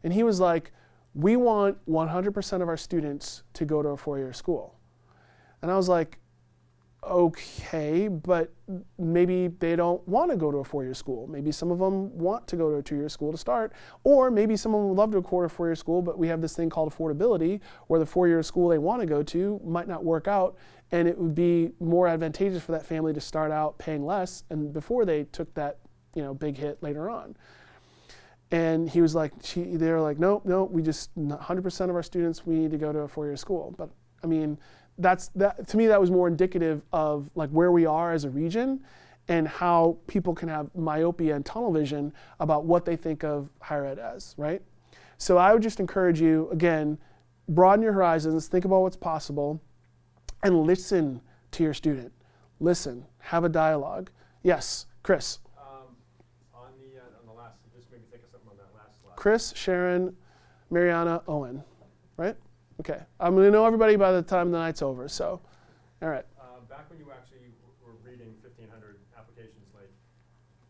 And he was like, we want 100% of our students to go to a four-year school. And I was like, okay, but maybe they don't want to go to a four-year school. Maybe some of them want to go to a two-year school to start, or maybe someone would love to go to a four-year school, but we have this thing called affordability, where the four-year school they want to go to might not work out, and it would be more advantageous for that family to start out paying less, and before they took that, big hit later on. And he was like, they were like, no, we just 100% of our students, we need to go to a four-year school. But I mean, to me, that was more indicative of like where we are as a region and how people can have myopia and tunnel vision about what they think of higher ed as, right? So I would just encourage you, again, broaden your horizons, think about what's possible, and listen to your student. Listen, have a dialogue. Yes, Chris. On the last, just maybe think of something on that last slide. Chris, Sharon, Mariana, Owen, right? Okay, I'm going to know everybody by the time the night's over, so, all right. Back when you actually were reading 1,500 applications, like,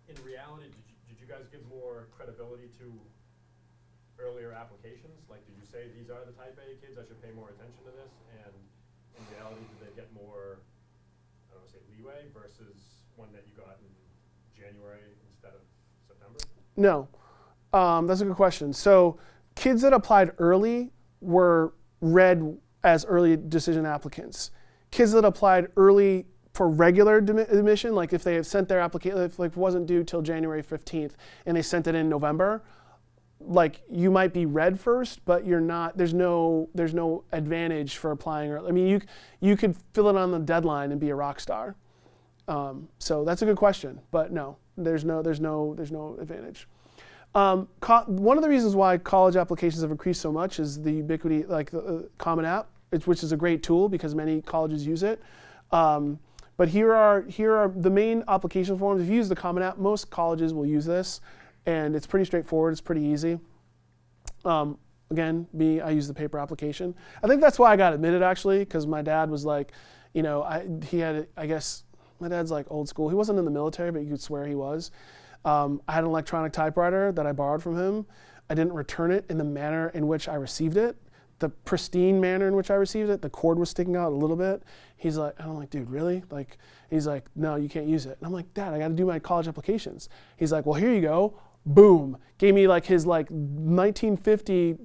in reality, did you guys give more credibility to earlier applications? Like, did you say these are the type A kids, I should pay more attention to this? And in reality, did they get more, I don't want to say leeway versus one that you got in January instead of September? No, that's a good question. So kids that applied early were read as early decision applicants. Kids that applied early for regular admission, like if they have sent their application, if it wasn't due till January 15th and they sent it in November, like you might be read first, but you're not. There's no advantage for applying early. I mean, you could fill it on the deadline and be a rock star. So that's a good question, but no, there's no advantage. One of the reasons why college applications have increased so much is the ubiquity, like the Common App, which is a great tool because many colleges use it. But here are the main application forms. If you use the Common App, most colleges will use this, and it's pretty straightforward. It's pretty easy. Again, I use the paper application. I think that's why I got admitted actually, because my dad was like, I guess my dad's like old school. He wasn't in the military, but you could swear he was. I had an electronic typewriter that I borrowed from him. I didn't return it in the manner in which I received it, the pristine manner in which I received it. The cord was sticking out a little bit. He's like, and I'm like, dude, really? Like, he's like, no, you can't use it. And I'm like, Dad, I got to do my college applications. He's like, well, here you go. Boom. Gave me like his like 1950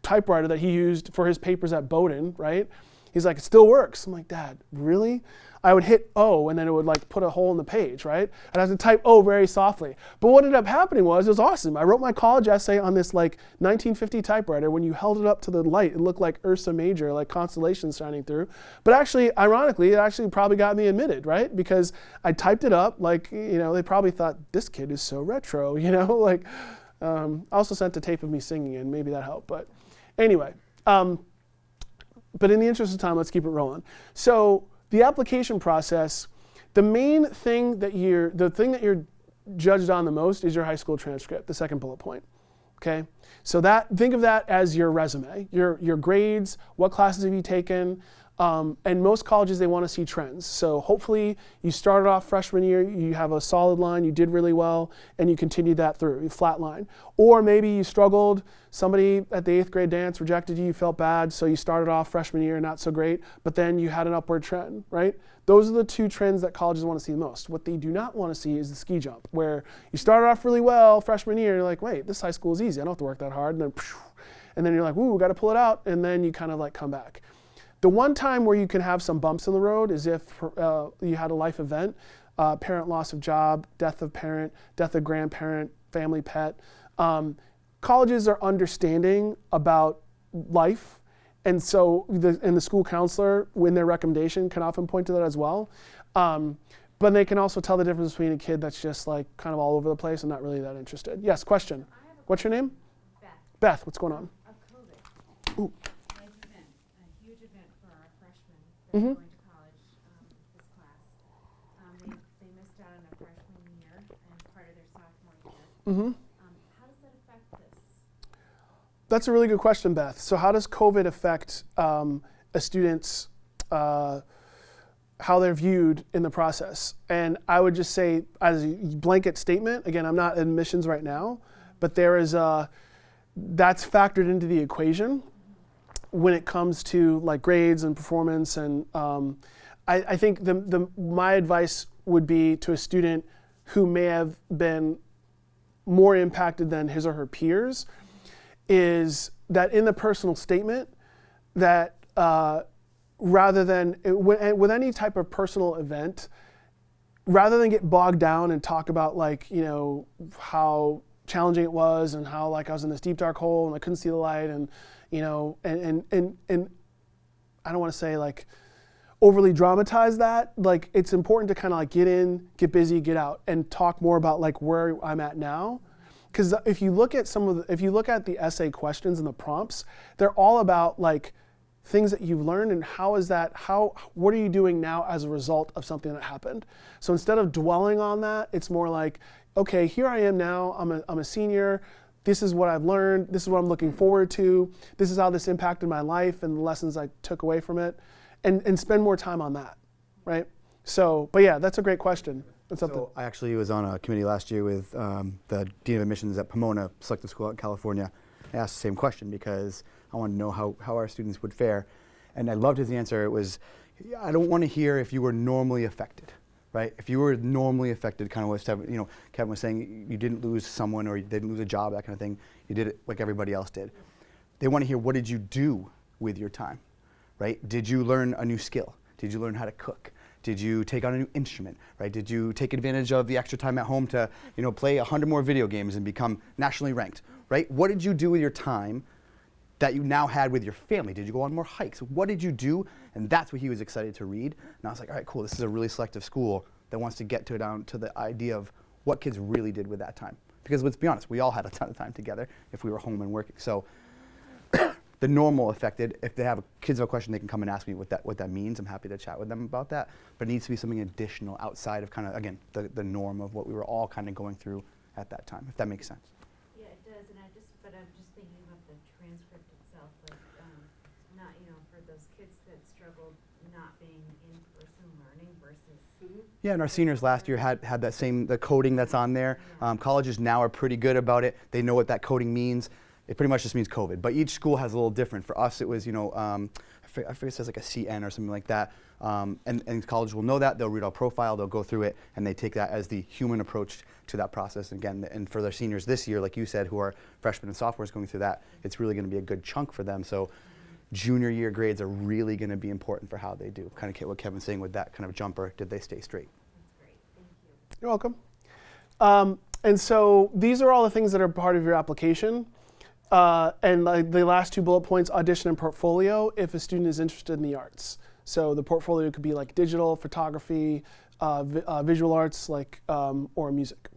typewriter that he used for his papers at Bowdoin, right? He's like, it still works. I'm like, Dad, really? I would hit O and then it would like put a hole in the page, right? I'd have to type O very softly. But what ended up happening was, it was awesome. I wrote my college essay on this like 1950 typewriter. When you held it up to the light, it looked like Ursa Major, like constellations shining through. But actually, ironically, it actually probably got me admitted, right? Because I typed it up, like, they probably thought, this kid is so retro, like, I also sent a tape of me singing in, maybe that helped. But anyway, but in the interest of time, let's keep it rolling. So, the application process, the thing that you're judged on the most is your high school transcript, the second bullet point, okay? So think of that as your resume, your grades, what classes have you taken, and most colleges, they want to see trends. So hopefully you started off freshman year, you have a solid line, you did really well, and you continued that through, you flat line. Or maybe you struggled, somebody at the 8th grade dance rejected you, you felt bad, so you started off freshman year not so great, but then you had an upward trend, right? Those are the two trends that colleges want to see the most. What they do not want to see is the ski jump, where you started off really well freshman year, you're like, wait, this high school is easy, I don't have to work that hard, and then you're like, ooh, got to pull it out, and then you kind of like come back. The one time where you can have some bumps in the road is if you had a life event, parent loss of job, death of parent, death of grandparent, family pet. Colleges are understanding about life, and so the school counselor, in their recommendation, can often point to that as well. But they can also tell the difference between a kid that's just like kind of all over the place and not really that interested. Yes, question. What's your name? Beth. Beth, what's going on? Of COVID. Ooh. A huge event for our freshmen that are going to college this class. They missed out on a freshman How does that affect this? That's a really good question, Beth. So how does COVID affect a student's how they're viewed in the process? And I would just say, as a blanket statement, again, I'm not in admissions right now, but there is that's factored into the equation when it comes to like grades and performance. And I think my advice would be to a student who may have been more impacted than his or her peers is that in the personal statement that rather than with any type of personal event, rather than get bogged down and talk about like, you know, how challenging it was and how like I was in this deep dark hole and I couldn't see the light and, you know, and I don't want to say like overly dramatize that. Like it's important to kind of like get in, get busy, get out, and talk more about like where I'm at now. Because if you look at if you look at the essay questions and the prompts, they're all about like things that you've learned and what are you doing now as a result of something that happened. So instead of dwelling on that, it's more like, okay, here I am now, I'm a senior, this is what I've learned, this is what I'm looking forward to, this is how this impacted my life and the lessons I took away from it, and spend more time on that, right? So, but yeah, that's a great question. That's something. So I actually was on a committee last year with the Dean of Admissions at Pomona Selective School out in California. I asked the same question because I wanted to know how our students would fare. And I loved his answer. It was, I don't want to hear if you were normally affected, right? If you were normally affected, kind of what Kevin was saying, you didn't lose someone or you didn't lose a job, that kind of thing. You did it like everybody else did. They want to hear, what did you do with your time, right? Did you learn a new skill? Did you learn how to cook? Did you take on a new instrument, right? Did you take advantage of the extra time at home to, play 100 more video games and become nationally ranked, right? What did you do with your time that you now had with your family? Did you go on more hikes? What did you do? And that's what he was excited to read. And I was like, all right, cool. This is a really selective school that wants to get down to the idea of what kids really did with that time. Because let's be honest, we all had a ton of time together if we were home and working. So the normal affected, if they have kids have a question, they can come and ask me what that means. I'm happy to chat with them about that. But it needs to be something additional outside of kind of, again, the norm of what we were all kind of going through at that time, if that makes sense. Yeah, it does, and I'm just thinking about the transcript itself, like, not, for those kids that struggled not being in person learning versus. Yeah, and our seniors last year had that the coding that's on there. Colleges now are pretty good about it. They know what that coding means. It pretty much just means COVID, but each school has a little different. For us, it was, I forget it says like a CN or something like that. And college will know that. They'll read our profile, they'll go through it, and they take that as the human approach to that process. And again, and for their seniors this year, like you said, who are freshmen and sophomores going through that, it's really going to be a good chunk for them. So junior year grades are really going to be important for how they do. Kind of what Kevin's saying with that kind of jumper, did they stay straight? That's great, thank you. You're welcome. And so these are all the things that are part of your application. And like the last two bullet points, audition and portfolio, if a student is interested in the arts. So the portfolio could be like digital, photography, visual arts, like, or music.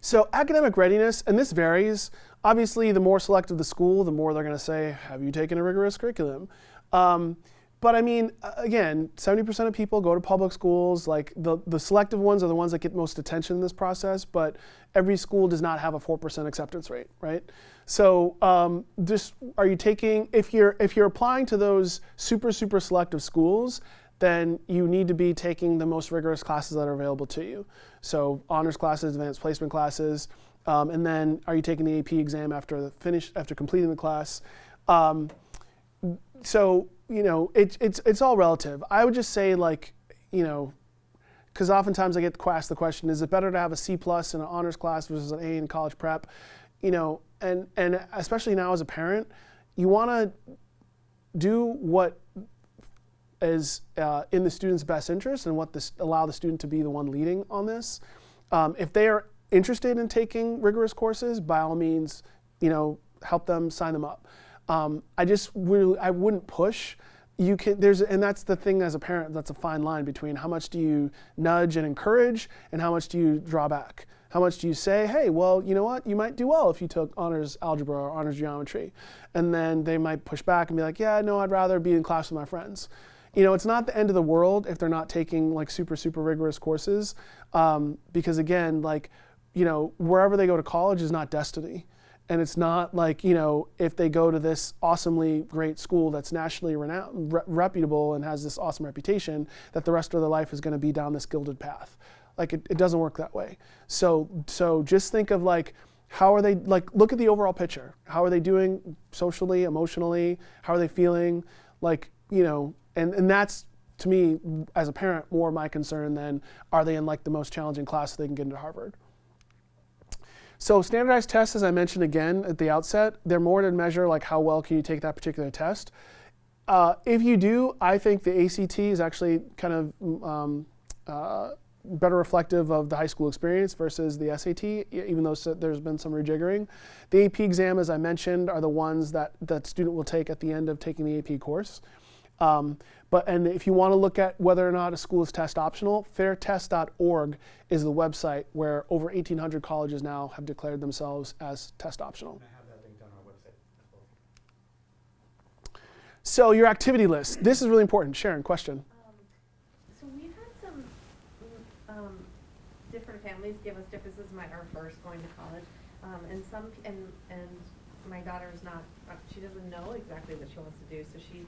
So academic readiness, and this varies. Obviously, the more selective the school, the more they're going to say, have you taken a rigorous curriculum? But I mean, again, 70% of people go to public schools. Like the selective ones are the ones that get most attention in this process, but every school does not have a 4% acceptance rate, right? So are you taking, if you're applying to those super selective schools, then you need to be taking the most rigorous classes that are available to you. So honors classes, advanced placement classes, and then are you taking the AP exam after completing the class? So, it's all relative. I would just say because oftentimes I get asked the question, is it better to have a C+ in an honors class versus an A in college prep? And especially now as a parent, you want to do what is in the student's best interest and allow the student to be the one leading on this. If they are interested in taking rigorous courses, by all means, help them, sign them up. I wouldn't push. And that's the thing as a parent, that's a fine line between how much do you nudge and encourage and how much do you draw back. How much do you say, hey, well, you know what, you might do well if you took honors algebra or honors geometry. And then they might push back and be like, yeah, no, I'd rather be in class with my friends. It's not the end of the world if they're not taking like super rigorous courses. Because again, like wherever they go to college is not destiny. And it's not like, if they go to this awesomely great school that's nationally renowned, reputable and has this awesome reputation, that the rest of their life is going to be down this gilded path. Like it doesn't work that way. So just think of like, how are they, like, look at the overall picture. How are they doing socially, emotionally? How are they feeling? Like, and that's, to me, as a parent, more my concern than are they in like the most challenging class so they can get into Harvard. So standardized tests, as I mentioned again at the outset, they're more to measure like how well can you take that particular test. If you do, I think the ACT is actually kind of better reflective of the high school experience versus the SAT, even though there's been some rejiggering. The AP exam, as I mentioned, are the ones that student will take at the end of taking the AP course. And if you want to look at whether or not a school is test optional, fairtest.org is the website where over 1,800 colleges now have declared themselves as test optional. I have that linked on our website as well. So your activity list. This is really important. Sharon, question. So we've had some different families give us different. This is our first going to college, and my daughter's not. She doesn't know exactly what she wants to do. So she,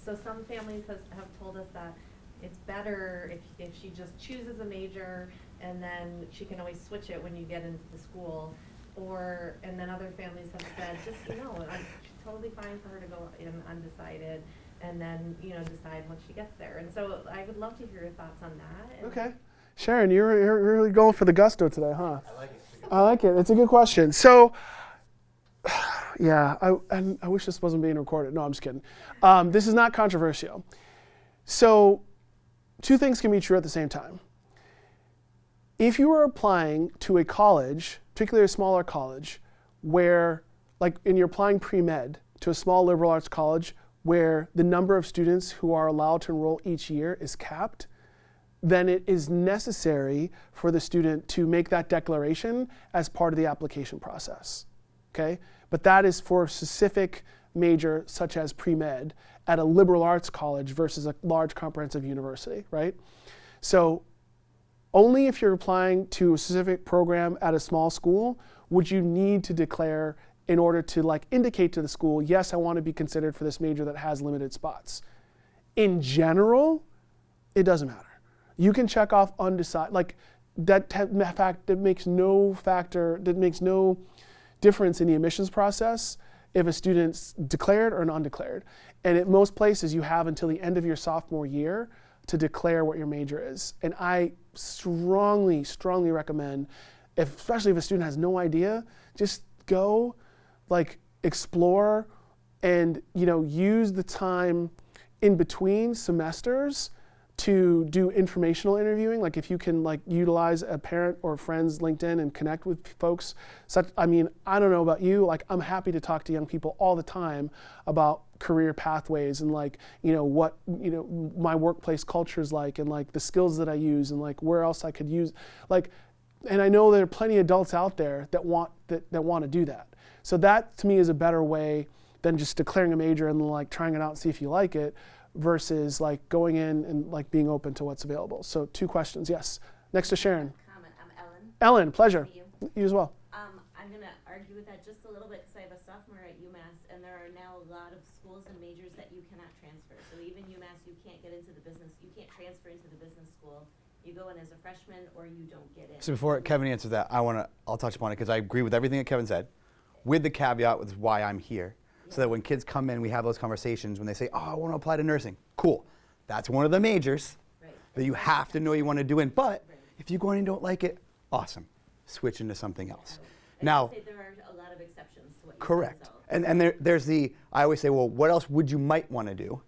so some families have told us that it's better if she just chooses a major and then she can always switch it when you get into the school. And then other families have said, just, it's totally fine for her to go in undecided and then, decide once she gets there. And so I would love to hear your thoughts on that. And Okay. Sharon, you're really going for the gusto today, huh? I like it. It's a good I like it. It's a good question. So, yeah, I wish this wasn't being recorded. No, I'm just kidding. This is not controversial. So, two things can be true at the same time. If you are applying to a college, particularly a smaller college, where, and you're applying pre-med to a small liberal arts college where the number of students who are allowed to enroll each year is capped, then it is necessary for the student to make that declaration as part of the application process, okay? But that is for a specific major such as pre-med at a liberal arts college versus a large comprehensive university, right? So only if you're applying to a specific program at a small school would you need to declare in order to indicate to the school, yes, I want to be considered for this major that has limited spots. In general, it doesn't matter. You can check off undecided, that makes no difference in the admissions process if a student's declared or undeclared. And at most places, you have until the end of your sophomore year to declare what your major is. And I strongly, strongly recommend, especially if a student has no idea, just go, explore, and use the time in between semesters to do informational interviewing. If you can utilize a parent or friend's LinkedIn and connect with folks. I don't know about you, I'm happy to talk to young people all the time about career pathways and what my workplace culture is like and the skills that I use and where else I could use and I know there are plenty of adults out there that want to do that. So that to me is a better way than just declaring a major and trying it out and see if you like it, versus going in and being open to what's available. So 2 questions, yes. Next to Sharon. Comment. I'm Ellen. Ellen, pleasure. Meet You as well. I'm going to argue with that just a little bit because I have a sophomore at UMass, and there are now a lot of schools and majors that you cannot transfer. So even UMass, you can't get into the business. You can't transfer into the business school. You go in as a freshman or you don't get in. So before Kevin answers that, I'll touch upon it because I agree with everything that Kevin said, with the caveat with why I'm here. So that when kids come in, we have those conversations when they say, oh, I want to apply to nursing. Cool. That's one of the majors that you have to know you want to do in. But if you go in and don't like it, awesome. Switch into something else. Now, I'd say there are a lot of exceptions to what you correct. said, And there's I always say, well, what else would you might want to do?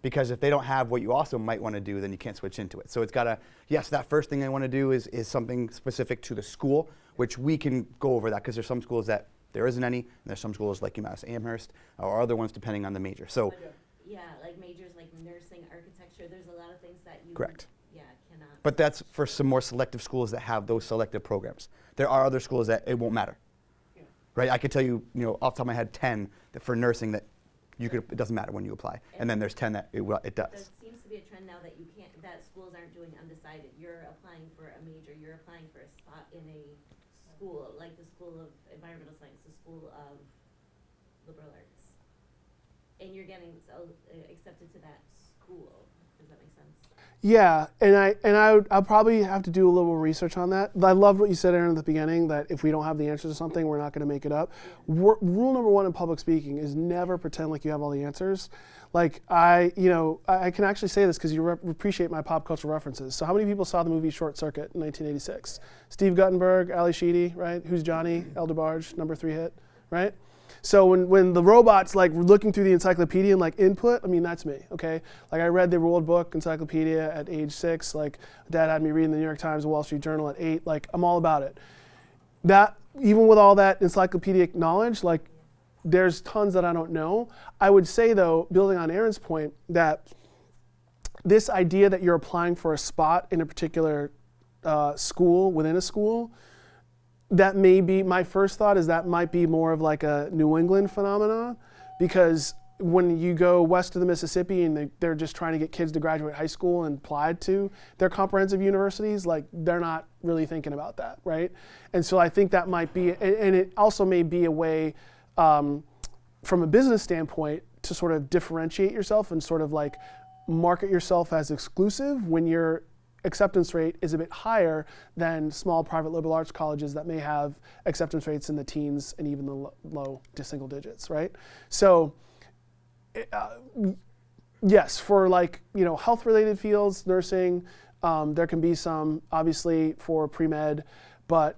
Because if they don't have what you also might want to do, then you can't switch into it. So it's got to, yes, that first thing I want to do is something specific to the school, which we can go over that because there's some schools that there isn't any, and there's some schools like UMass Amherst or other ones depending on the major. So, yeah, majors like nursing, architecture, there's a lot of things that you correct. Cannot. But that's for some more selective schools that have those selective programs. There are other schools that it won't matter. Yeah. Right? I could tell you, off the top of my head, 10 that for nursing that it doesn't matter when you apply. And then there's 10 that it does. There seems to be a trend now that that schools aren't doing undecided. You're applying for a major, you're applying for a spot in a like the School of Environmental Science, the School of Liberal Arts, and you're getting accepted to that school. Does that make sense? Yeah, I'll probably have to do a little research on that. I loved what you said, Aaron, at the beginning, that if we don't have the answers to something, we're not going to make it up. Rule number one in public speaking is never pretend like you have all the answers. Like I can actually say this because you appreciate my pop culture references. So how many people saw the movie Short Circuit in 1986? Steve Guttenberg, Ali Sheedy, right? Who's Johnny? El DeBarge, number 3 hit, right? So when the robot's like looking through the encyclopedia and like input, I mean, that's me, okay? Like I read the World Book Encyclopedia at age 6, like Dad had me reading the New York Times and Wall Street Journal at 8, like I'm all about it. That, even with all that encyclopedic knowledge, like there's tons that I don't know. I would say though, building on Aaron's point, that this idea that you're applying for a spot in a particular school, within a school, that may be, my first thought is that might be more of like a New England phenomenon, because when you go west of the Mississippi and they're just trying to get kids to graduate high school and apply to their comprehensive universities, like they're not really thinking about that, right? And so I think that might be, and it also may be a way from a business standpoint to sort of differentiate yourself and sort of like market yourself as exclusive when your acceptance rate is a bit higher than small private liberal arts colleges that may have acceptance rates in the teens and even the low to single digits, right? So yes, for like, health related fields, nursing, there can be some obviously for pre-med, but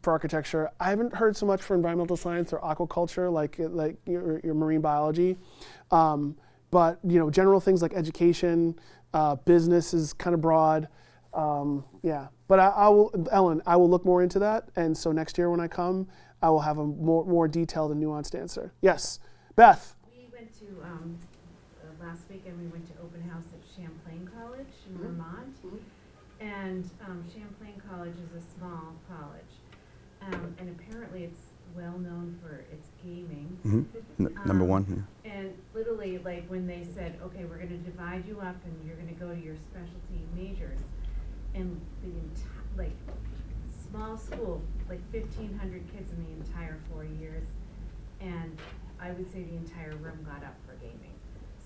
for architecture, I haven't heard so much for environmental science or aquaculture, like your marine biology. But general things like education, business is kind of broad. Yeah, but I will, Ellen, I will look more into that. And so next year when I come, I will have a more detailed and nuanced answer. Yes, Beth. We went to, last weekend we went to open house at Champlain College in Vermont. And Champlain College is a small college. And apparently it's well known for its gaming. Number one. Yeah. And literally, like when they said, okay, we're going to divide you up and you're going to go to your specialty majors, and the like small school, like 1,500 kids in the entire 4 years, and I would say the entire room got up for gaming.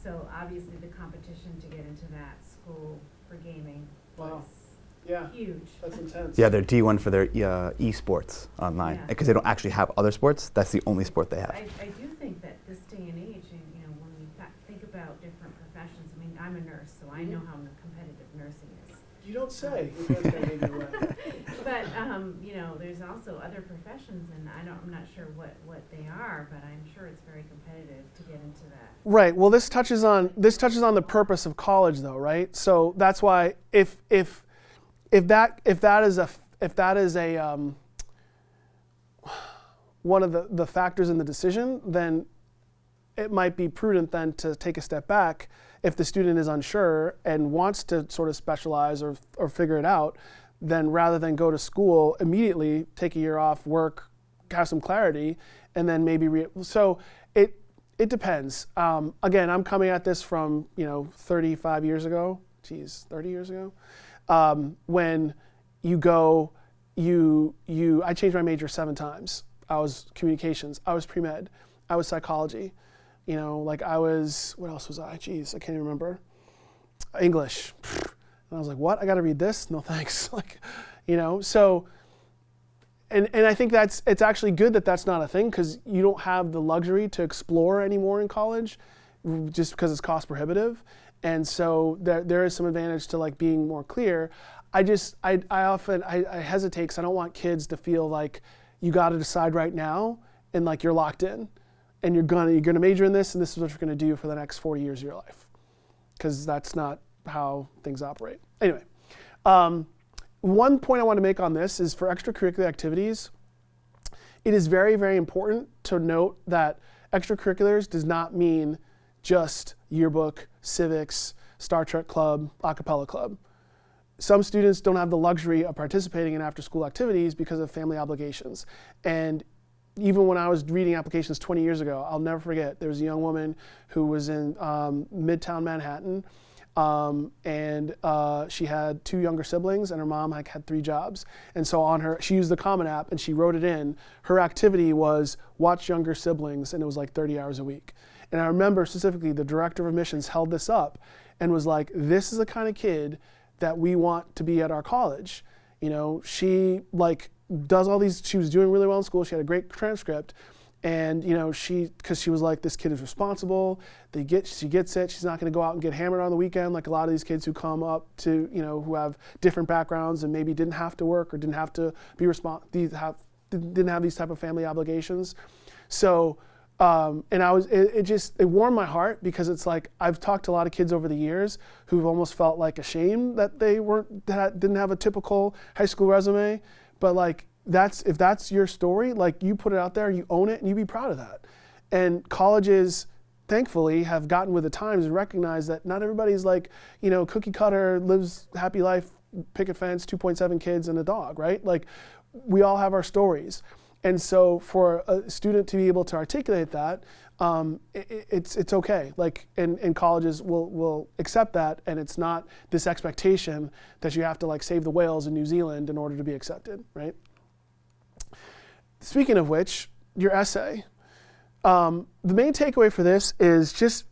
So obviously the competition to get into that school for gaming was huge. That's intense. Yeah, they're D1 for their esports online because they don't actually have other sports. That's the only sport they have. I do think that this day and age, and when we think about different professions, I mean, I'm a nurse, so I know how competitive nursing is. You don't say. You guys gotta make it right. But there's also other professions, and I'm not sure what they are, but I'm sure it's very competitive to get into that. Right. Well, this touches on the purpose of college, though, right? So that's why if that is a one of the factors in the decision, then it might be prudent then to take a step back if the student is unsure and wants to sort of specialize or figure it out, then rather than go to school immediately, take a year off, work, have some clarity, and then maybe so it depends. Again, I'm coming at this from 35 years ago. 30 years ago. When you go, I changed my major 7 times. I was communications, I was pre-med, I was psychology, what else was I? Jeez, I can't even remember. English. And I was like, what? I got to read this? No thanks. So, and I think it's actually good that that's not a thing, because you don't have the luxury to explore anymore in college just because it's cost prohibitive. And so there is some advantage to like being more clear. I often hesitate because I don't want kids to feel like you got to decide right now and like you're locked in and you're gonna major in this and this is what you're gonna do for the next 40 years of your life, because that's not how things operate. Anyway, one point I want to make on this is for extracurricular activities, it is very, very important to note that extracurriculars does not mean just yearbook, civics, Star Trek club, a cappella club. Some students don't have the luxury of participating in after-school activities because of family obligations. And even when I was reading applications 20 years ago, I'll never forget, there was a young woman who was in Midtown Manhattan. and she had 2 younger siblings, and her mom had 3 jobs. And so she used the Common App, and she wrote it in. Her activity was watch younger siblings, and it was like 30 hours a week. And I remember specifically the director of admissions held this up and was like, this is the kind of kid that we want to be at our college. You know, she does all these, she was doing really well in school. She had a great transcript. And, you know, because she was like, this kid is responsible. She gets it. She's not going to go out and get hammered on the weekend like a lot of these kids who come up to, you know, who have different backgrounds and maybe didn't have to work or didn't have to be didn't have these type of family obligations. So, and it warmed my heart, because it's like, I've talked to a lot of kids over the years who've almost felt like ashamed that they didn't have a typical high school resume, but like, if that's your story, like, you put it out there, you own it, and you be proud of that. And colleges, thankfully, have gotten with the times and recognized that not everybody's like, you know, cookie cutter, lives happy life, picket fence, 2.7 kids and a dog, right? Like, we all have our stories. And so for a student to be able to articulate that, it's okay. Like, and colleges will accept that, and it's not this expectation that you have to like save the whales in New Zealand in order to be accepted, right? Speaking of which, your essay. The main takeaway for this is just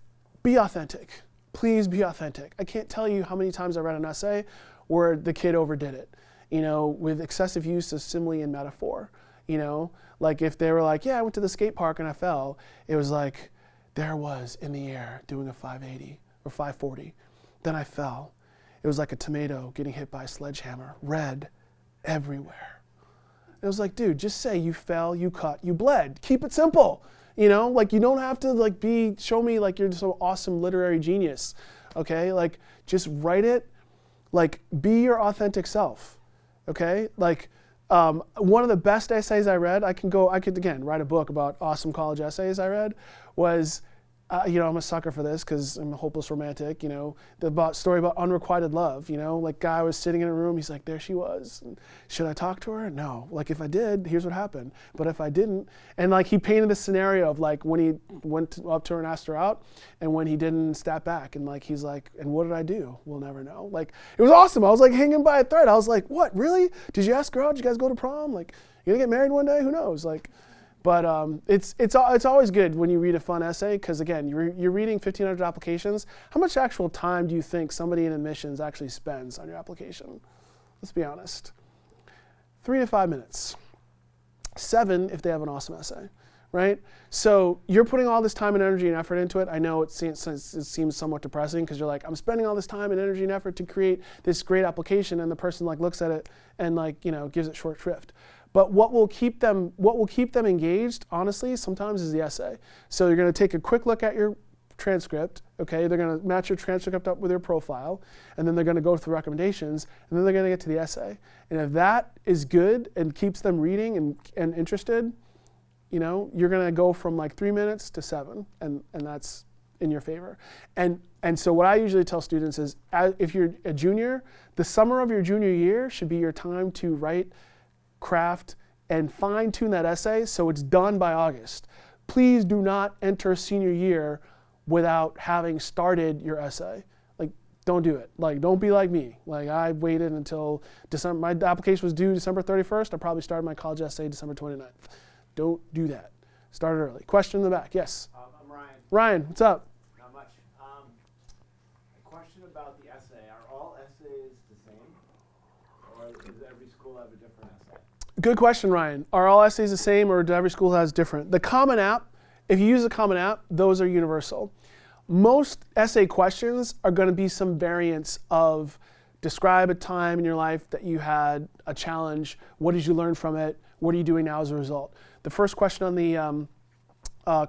be authentic. Please be authentic. I can't tell you how many times I read an essay where the kid overdid it, you know, with excessive use of simile and metaphor. You know, like if they were like, yeah, I went to the skate park and I fell, it was like, there I was in the air doing a 580 or 540. Then I fell. It was like a tomato getting hit by a sledgehammer, red everywhere. It was like, dude, just say you fell, you cut, you bled. Keep it simple. You know, like, you don't have to like show me like you're some awesome literary genius. Okay, like, just write it. Like, be your authentic self. Okay, like, one of the best essays I read, I could again write a book about awesome college essays I read, was, you know, I'm a sucker for this because I'm a hopeless romantic, you know, story about unrequited love, you know, like, guy was sitting in a room, he's like, there she was. And should I talk to her? No. Like, if I did, here's what happened. But if I didn't, and like, he painted a scenario of like when he went up to her and asked her out, and when he didn't step back, and like, he's like, and what did I do? We'll never know. Like, it was awesome. I was like hanging by a thread. I was like, what, really? Did you ask her out? Did you guys go to prom? Like, you gonna get married one day? Who knows? Like, but it's always good when you read a fun essay, because again, you're reading 1,500 applications. How much actual time do you think somebody in admissions actually spends on your application? Let's be honest. 3 to 5 minutes. 7 if they have an awesome essay, right? So you're putting all this time and energy and effort into it. I know it seems somewhat depressing, because you're like, I'm spending all this time and energy and effort to create this great application, and the person like looks at it and like, you know, gives it short shrift. But what will keep them engaged, honestly, sometimes is the essay. So you're going to take a quick look at your transcript, okay? They're going to match your transcript up with your profile, and then they're going to go through recommendations, and then they're going to get to the essay. And if that is good and keeps them reading and interested, you know, you're going to go from like 3 minutes to 7, and that's in your favor. And so what I usually tell students is, if you're a junior, the summer of your junior year should be your time to write, craft, and fine-tune that essay so it's done by August. Please do not enter senior year without having started your essay. Like, don't do it. Like, don't be like me. Like, I waited until December. My application was due December 31st. I probably started my college essay December 29th. Don't do that. Start it early. Question in the back. Yes? I'm Ryan. Ryan, what's up? Not much. A question about the essay. Are all essays the same? Or does every school have a different essay? Good question, Ryan. Are all essays the same, or do every school has different? The Common App, if you use the Common App, those are universal. Most essay questions are going to be some variance of describe a time in your life that you had a challenge. What did you learn from it? What are you doing now as a result? The first question on the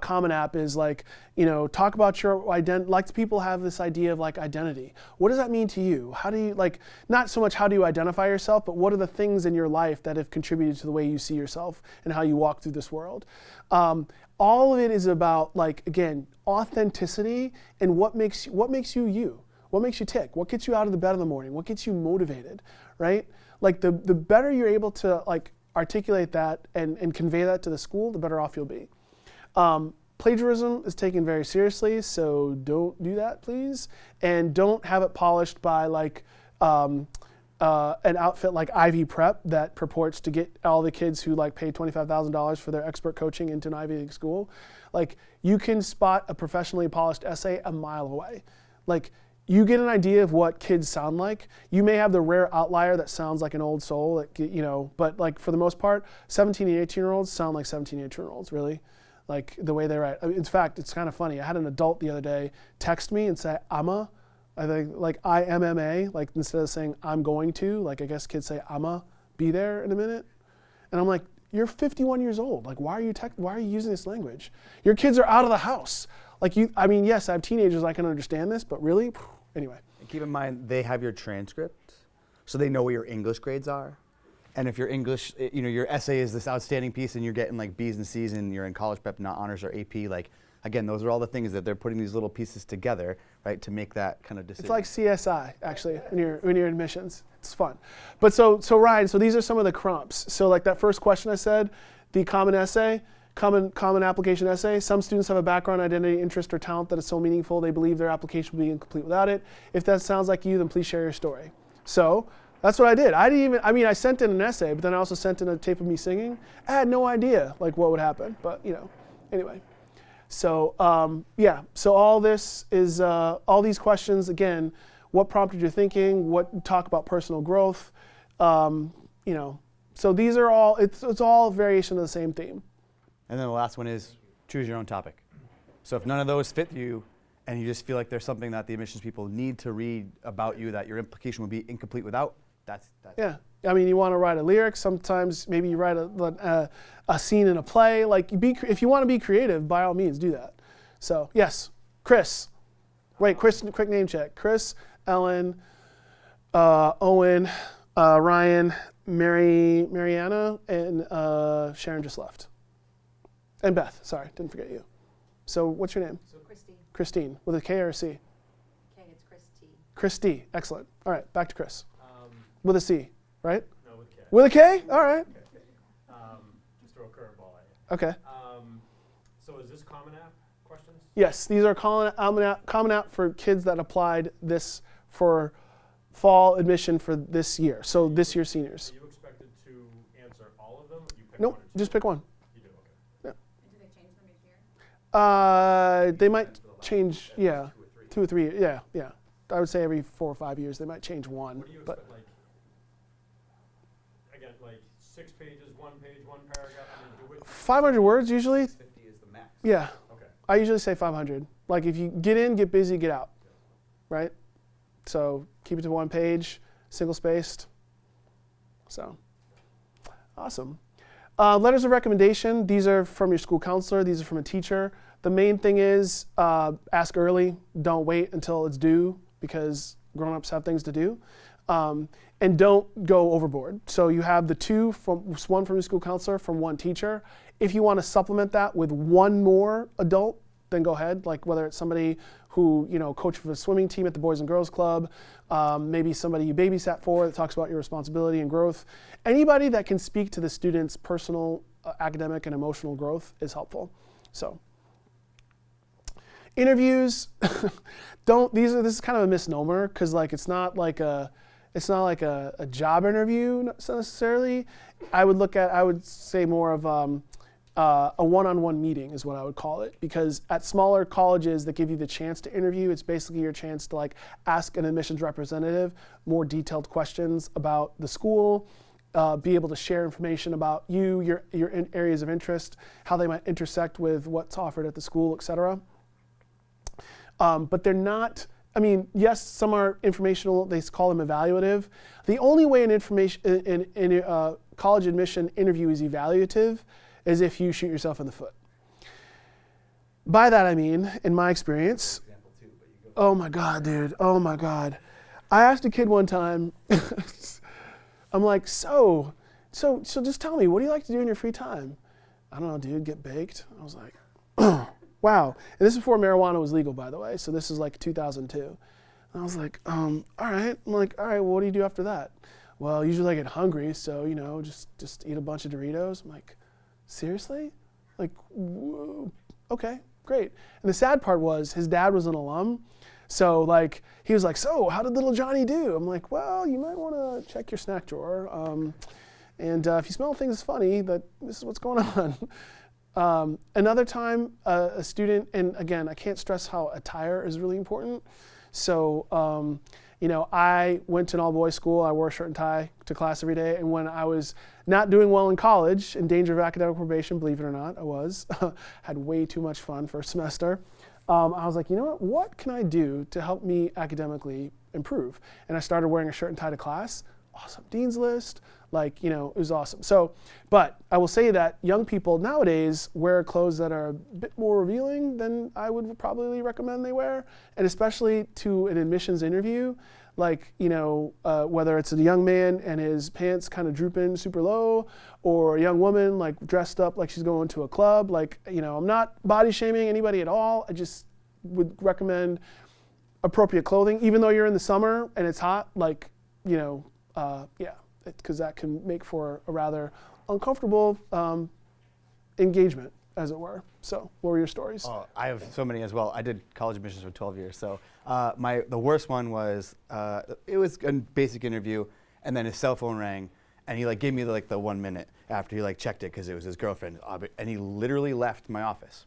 Common App is like, you know, talk about your identity. Like, people have this idea of like identity. What does that mean to you? How do you, like, not so much how do you identify yourself, but what are the things in your life that have contributed to the way you see yourself and how you walk through this world? All of it is about, like, again, authenticity and what makes you you. What makes you tick? What gets you out of the bed in the morning? What gets you motivated, right? Like, the better you're able to like articulate that and convey that to the school, the better off you'll be. Plagiarism is taken very seriously, so don't do that, please. And don't have it polished by like an outfit like Ivy Prep that purports to get all the kids who like paid $25,000 for their expert coaching into an Ivy League school. Like, you can spot a professionally polished essay a mile away. Like, you get an idea of what kids sound like. You may have the rare outlier that sounds like an old soul, that, you know, but like for the most part, 17 and 18-year-olds sound like 17 and 18-year-olds, really. Like the way they write. I mean, in fact, it's kind of funny. I had an adult the other day text me and say, "I'ma," I think like IMMA, like instead of saying "I'm going to," like I guess kids say "I'ma be there in a minute," and I'm like, "You're 51 years old. Like, why are you using this language? Your kids are out of the house. Like I mean, yes, I have teenagers. I can understand this, but really, anyway." And keep in mind, they have your transcript, so they know what your English grades are. And if your English, you know, your essay is this outstanding piece and you're getting like B's and C's and you're in college prep, not honors or AP, like, again, those are all the things that they're putting these little pieces together, right, to make that kind of decision. It's like CSI, actually, when you're admissions. It's fun. But so Ryan, so these are some of the crumps. So like that first question I said, the common essay, common application essay. Some students have a background, identity, interest, or talent that is so meaningful they believe their application will be incomplete without it. If that sounds like you, then please share your story. So that's what I did. I sent in an essay, but then I also sent in a tape of me singing. I had no idea like what would happen, but you know, anyway. So yeah, so all this is, all these questions, again, what prompted your thinking, talk about personal growth, you know. So these are all, it's all variation of the same theme. And then the last one is choose your own topic. So if none of those fit you and you just feel like there's something that the admissions people need to read about you that your implication would be incomplete without, that's yeah. I mean, you want to write a lyric. Sometimes maybe you write a scene in a play. Like, if you want to be creative, by all means, do that. So, yes, Chris. Wait, Chris, quick name check. Chris, Ellen, Owen, Ryan, Mariana, and Sharon just left. And Beth, sorry, didn't forget you. So, what's your name? Christine. Christine, with a K or a C? K, it's Christy. Christy, excellent. All right, back to Chris. With a C, right? No, with K. With a K? All right. Just throw a curveball at you. Okay. So is this Common App questions? Yes, these are common app for kids that applied this for fall admission for this year. So this year's seniors. Are you expected to answer all of them? Or you pick Nope, one or two? just pick one. You do, okay. Yeah. Do they change them each year? They might change, yeah, 2 or 3, yeah. I would say every 4 or 5 years they might change one. What do you But expect, again, like 6 pages, 1 page, 1 paragraph? I mean, do it. 500 words usually. 50 is the max. Yeah, Okay. I usually say 500. Like if you get in, get busy, get out, right? So keep it to 1 page, single spaced. So, awesome. Letters of recommendation, these are from your school counselor, these are from a teacher. The main thing is ask early, don't wait until it's due because grown-ups have things to do. And don't go overboard. So you have the 2, one from your school counselor, from 1 teacher. If you want to supplement that with 1 more adult, then go ahead. Like whether it's somebody who, you know, coached for the swimming team at the Boys and Girls Club, maybe somebody you babysat for that talks about your responsibility and growth. Anybody that can speak to the student's personal, academic, and emotional growth is helpful. So, interviews, this is kind of a misnomer because like it's not like a job interview necessarily. I would say more of a one-on-one meeting is what I would call it, because at smaller colleges that give you the chance to interview, it's basically your chance to like ask an admissions representative more detailed questions about the school, be able to share information about your areas of interest, how they might intersect with what's offered at the school, etc. But they're not, I mean, yes, some are informational, they call them evaluative. The only way an college admission interview is evaluative is if you shoot yourself in the foot. By that I mean, in my experience, oh my God, dude, oh my God. I asked a kid one time, I'm like, so just tell me, what do you like to do in your free time? I don't know, dude, get baked. I was like, wow. And this is before marijuana was legal, by the way, so this is like 2002. And I was like, all right. I'm like, all right, well, what do you do after that? Well, usually I get hungry, so, you know, just eat a bunch of Doritos. I'm like, seriously? Like, whoa, okay. great. And the sad part was his dad was an alum. So like, he was like, so how did little Johnny do? I'm like, well, you might want to check your snack drawer. And if you smell things funny, that this is what's going on. Another time, a student, and again, I can't stress how attire is really important. So, you know, I went to an all-boys school. I wore a shirt and tie to class every day. And when I was not doing well in college, in danger of academic probation, believe it or not, I was. Had way too much fun for a semester. I was like, you know what can I do to help me academically improve? And I started wearing a shirt and tie to class. Awesome. Dean's List. Like, you know, it was awesome. So, but I will say that young people nowadays wear clothes that are a bit more revealing than I would probably recommend they wear. And especially to an admissions interview, like, you know, whether it's a young man and his pants kind of drooping super low, or a young woman like dressed up like she's going to a club. Like, you know, I'm not body shaming anybody at all. I just would recommend appropriate clothing, even though you're in the summer and it's hot, like, you know, yeah. Because that can make for a rather uncomfortable engagement, as it were. So, what were your stories? Oh, I have so many as well. I did college admissions for 12 years. So the worst one was, it was a basic interview, and then his cell phone rang, and he like gave me like the 1 minute after he like checked it because it was his girlfriend, and he literally left my office.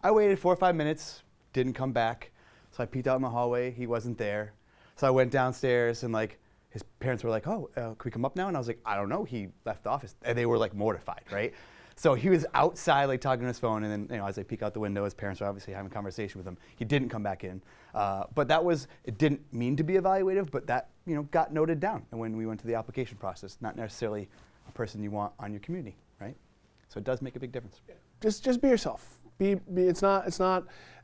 I waited 4 or 5 minutes, didn't come back, so I peeked out in the hallway. He wasn't there, so I went downstairs and like. His parents were like, oh, can we come up now? And I was like, I don't know. He left the office. And they were like mortified, right? So he was outside like talking on his phone. And then, you know, as I peek out the window, his parents were obviously having a conversation with him. He didn't come back in. But that was, it didn't mean to be evaluative, but that, you know, got noted down. And when we went to the application process, not necessarily a person you want on your community, right? So it does make a big difference. Yeah. Just be yourself. It's not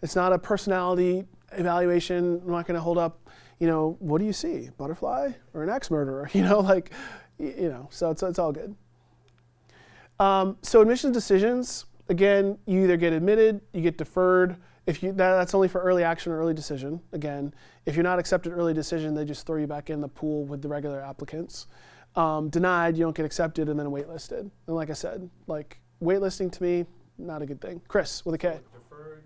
a personality evaluation. I'm not going to hold up, you know, what do you see? Butterfly or an axe murderer? You know, like, you know, so it's all good. So admissions decisions, again, you either get admitted, you get deferred. If you that's only for early action or early decision. Again, if you're not accepted early decision, they just throw you back in the pool with the regular applicants. Denied, you don't get accepted, and then waitlisted. And like I said, like waitlisting to me, not a good thing. Chris with a K. Deferred,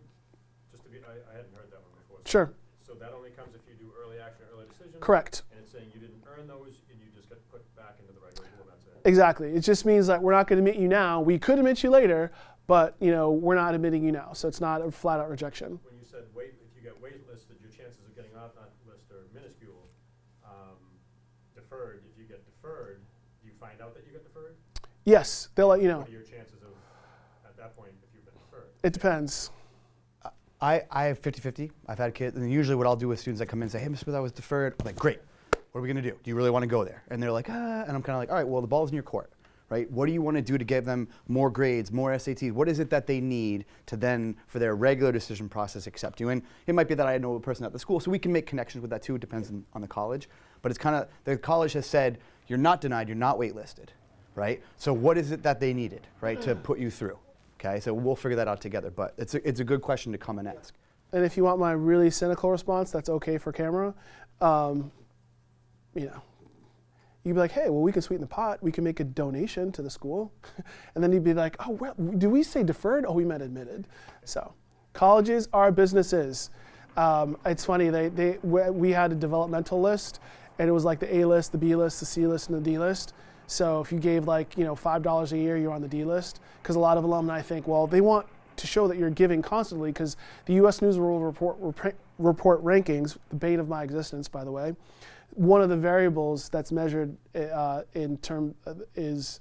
just to be, I hadn't heard that one before. Sure. So that only comes if you do early action, early decision? Correct. And it's saying you didn't earn those and you just get put back into the regular pool, that's it? Exactly. It just means that we're not going to admit you now. We could admit you later, but you know we're not admitting you now. So it's not a flat out rejection. When you said if you get waitlisted, your chances of getting off that list are minuscule. Deferred, if you get deferred, do you find out that you get deferred? Yes, they'll let you know. What are your chances of, at that point, if you've been deferred? It depends. I have 50-50. I've had kids, and usually what I'll do with students that come in and say, hey, Mr. Smith, I was deferred. I'm like, great. What are we going to do? Do you really want to go there? And they're like, and I'm kind of like, all right, well, the ball's in your court, right? What do you want to do to give them more grades, more SATs? What is it that they need to then, for their regular decision process, accept you? And it might be that I know a person at the school, so we can make connections with that too. It depends on the college. But it's kind of, the college has said, you're not denied, you're not waitlisted, right? So what is it that they needed, right, to put you through? Okay, so we'll figure that out together. But it's a good question to come and ask. And if you want my really cynical response, that's okay for camera. You know, you'd be like, hey, well, we can sweeten the pot. We can make a donation to the school. And then you'd be like, oh, well, do we say deferred? Oh, we meant admitted. So colleges are businesses. It's funny, we had a developmental list, and it was like the A list, the B list, the C list, and the D list. So if you gave like, you know, $5 a year, you're on the D list. Because a lot of alumni think, well, they want to show that you're giving constantly, because the U.S. News and World Report rankings, the bane of my existence, by the way, one of the variables that's measured in term is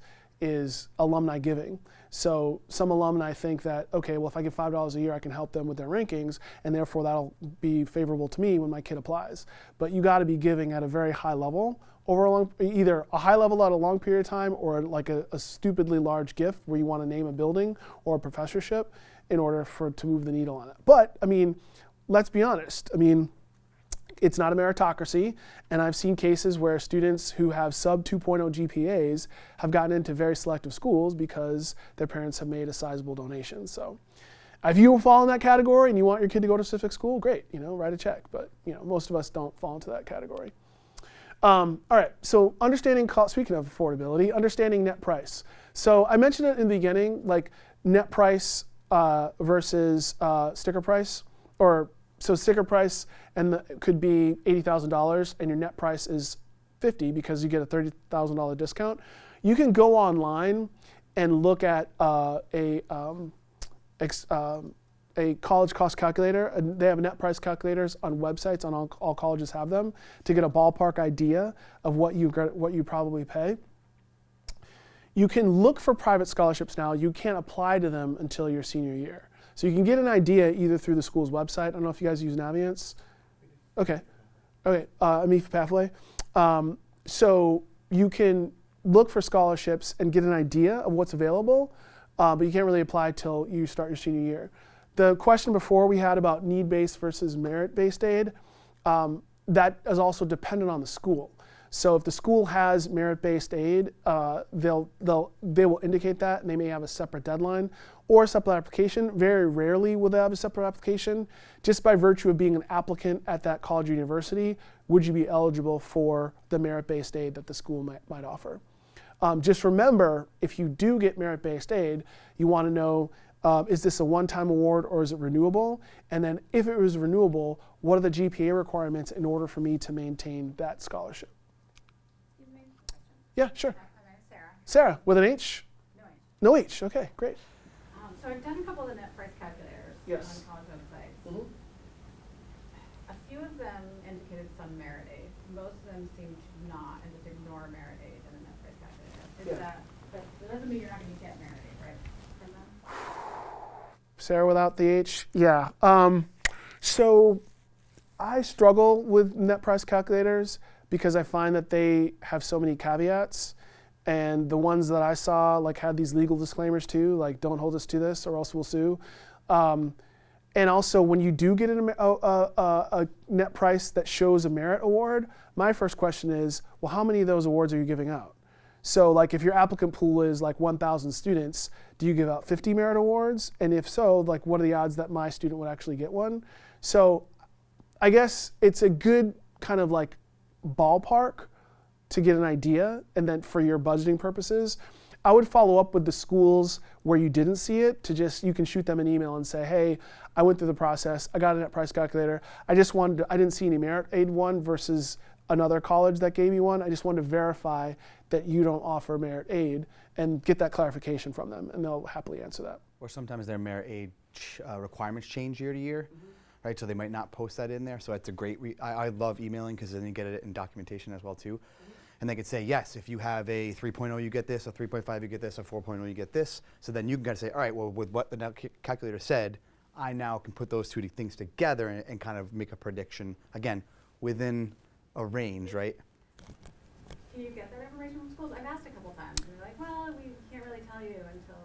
alumni giving. So some alumni think that, okay, well, if I give $5 a year, I can help them with their rankings, and therefore that'll be favorable to me when my kid applies. But you got to be giving at a very high level over either a high level at a long period of time, or like a stupidly large gift where you want to name a building or a professorship in order to move the needle on it. But I mean, let's be honest. I mean, it's not a meritocracy, and I've seen cases where students who have sub 2.0 GPAs have gotten into very selective schools because their parents have made a sizable donation. So if you fall in that category and you want your kid to go to a specific school, great, you know, write a check. But you know, most of us don't fall into that category. All right, so speaking of affordability, understanding net price. So I mentioned it in the beginning, like net price versus sticker price, or so sticker price could be $80,000 and your net price is 50 because you get a $30,000 discount. You can go online and look at a college cost calculator. And they have net price calculators on websites, on all colleges have them, to get a ballpark idea of what you probably pay. You can look for private scholarships now. You can't apply to them until your senior year. So you can get an idea either through the school's website. I don't know if you guys use Naviance. Okay. Amifa Pathway. So you can look for scholarships and get an idea of what's available, but you can't really apply till you start your senior year. The question before we had about need-based versus merit-based aid, that is also dependent on the school. So if the school has merit-based aid, they will indicate that, and they may have a separate deadline or a separate application. Very rarely will they have a separate application. Just by virtue of being an applicant at that college or university, would you be eligible for the merit-based aid that the school might offer? Just remember, if you do get merit-based aid, you want to know, is this a one-time award or is it renewable? And then if it was renewable, what are the GPA requirements in order for me to maintain that scholarship? Excuse me, question. Yeah, sure. My name's Sarah. Sarah, with an H? No H. No H, okay, great. So I've done a couple of the net price calculators Yes. on college websites. Mhm. A few of them indicated some merit aid. Most of them seem to not, and just ignore merit aid in the net price calculator. Yeah. But that doesn't mean you're not going to get merit aid, right? From them? Sarah without the H? Yeah. So I struggle with net price calculators because I find that they have so many caveats. And the ones that I saw had these legal disclaimers too, like don't hold us to this or else we'll sue. And also when you do get a net price that shows a merit award, my first question is, well, how many of those awards are you giving out? So if your applicant pool is 1,000 students, do you give out 50 merit awards? And if so, what are the odds that my student would actually get one? So I guess it's a good kind of ballpark to get an idea, and then for your budgeting purposes. I would follow up with the schools where you didn't see it you can shoot them an email and say, hey, I went through the process, I got a net price calculator, I didn't see any merit aid one versus another college that gave you one. I just wanted to verify that you don't offer merit aid and get that clarification from them, and they'll happily answer that. Or sometimes their merit aid requirements change year to year, right? So they might not post that in there. So it's a great, I love emailing because then you get it in documentation as well too. And they could say, yes, if you have a 3.0, you get this, a 3.5, you get this, a 4.0, you get this. So then you can kind of say, all right, well, with what the calculator said, I now can put those two things together and kind of make a prediction, again, within a range, right? Can you get that information from schools? I've asked a couple times, and they're like, well, we can't really tell you until...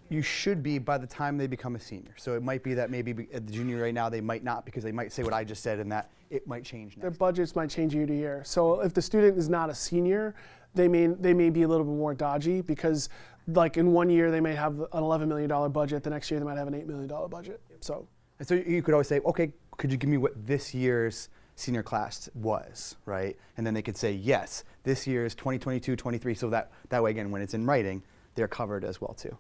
You should be by the time they become a senior. So it might be that maybe at the junior right now they might not, because they might say what I just said, and that it might change next. Their budgets might change year to year. So if the student is not a senior, they may be a little bit more dodgy, because in one year they may have an $11 million budget, the next year they might have an $8 million budget. So you could always say, okay, could you give me what this year's senior class was, right? And then they could say, yes, this year's 2022, 23, so that way, again, when it's in writing, they're covered as well too.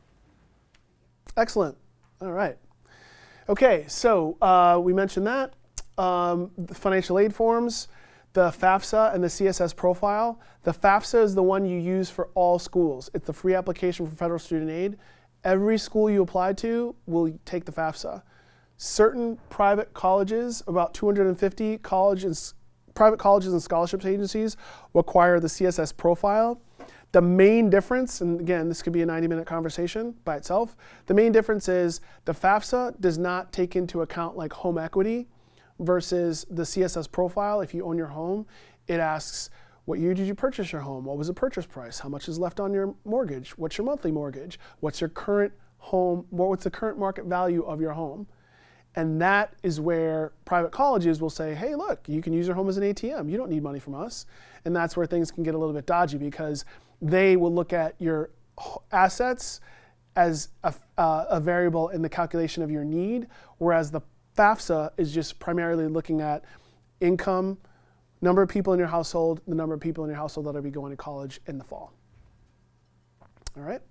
Excellent. All right. Okay, so we mentioned that. The financial aid forms, the FAFSA and the CSS profile. The FAFSA is the one you use for all schools. It's the free application for federal student aid. Every school you apply to will take the FAFSA. Certain private colleges, about 250 private colleges and scholarships agencies, require the CSS profile. The main difference, and again, this could be a 90-minute conversation by itself, the main difference is the FAFSA does not take into account home equity versus the CSS profile. If you own your home, it asks, what year did you purchase your home? What was the purchase price? How much is left on your mortgage? What's your monthly mortgage? What's your current home? What's the current market value of your home? And that is where private colleges will say, hey, look, you can use your home as an ATM. You don't need money from us. And that's where things can get a little bit dodgy, because they will look at your assets as a variable in the calculation of your need, whereas the FAFSA is just primarily looking at income, number of people in your household, the number of people in your household that will be going to college in the fall. All right?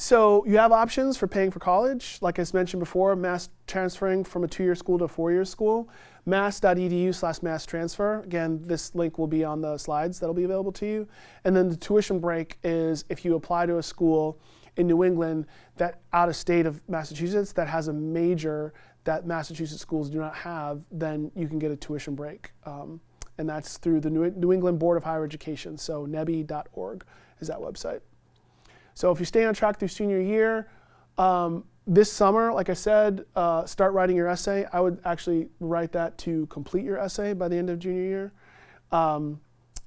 So you have options for paying for college. Like I mentioned before, mass transferring from a 2-year school to a 4-year school. mass.edu/mass transfer. Again, this link will be on the slides that'll be available to you. And then the tuition break is if you apply to a school in New England that out of state of Massachusetts that has a major that Massachusetts schools do not have, then you can get a tuition break. And that's through the New England Board of Higher Education. So nebi.org is that website. So if you stay on track through senior year, this summer, like I said, start writing your essay. I would actually write that to complete your essay by the end of junior year. And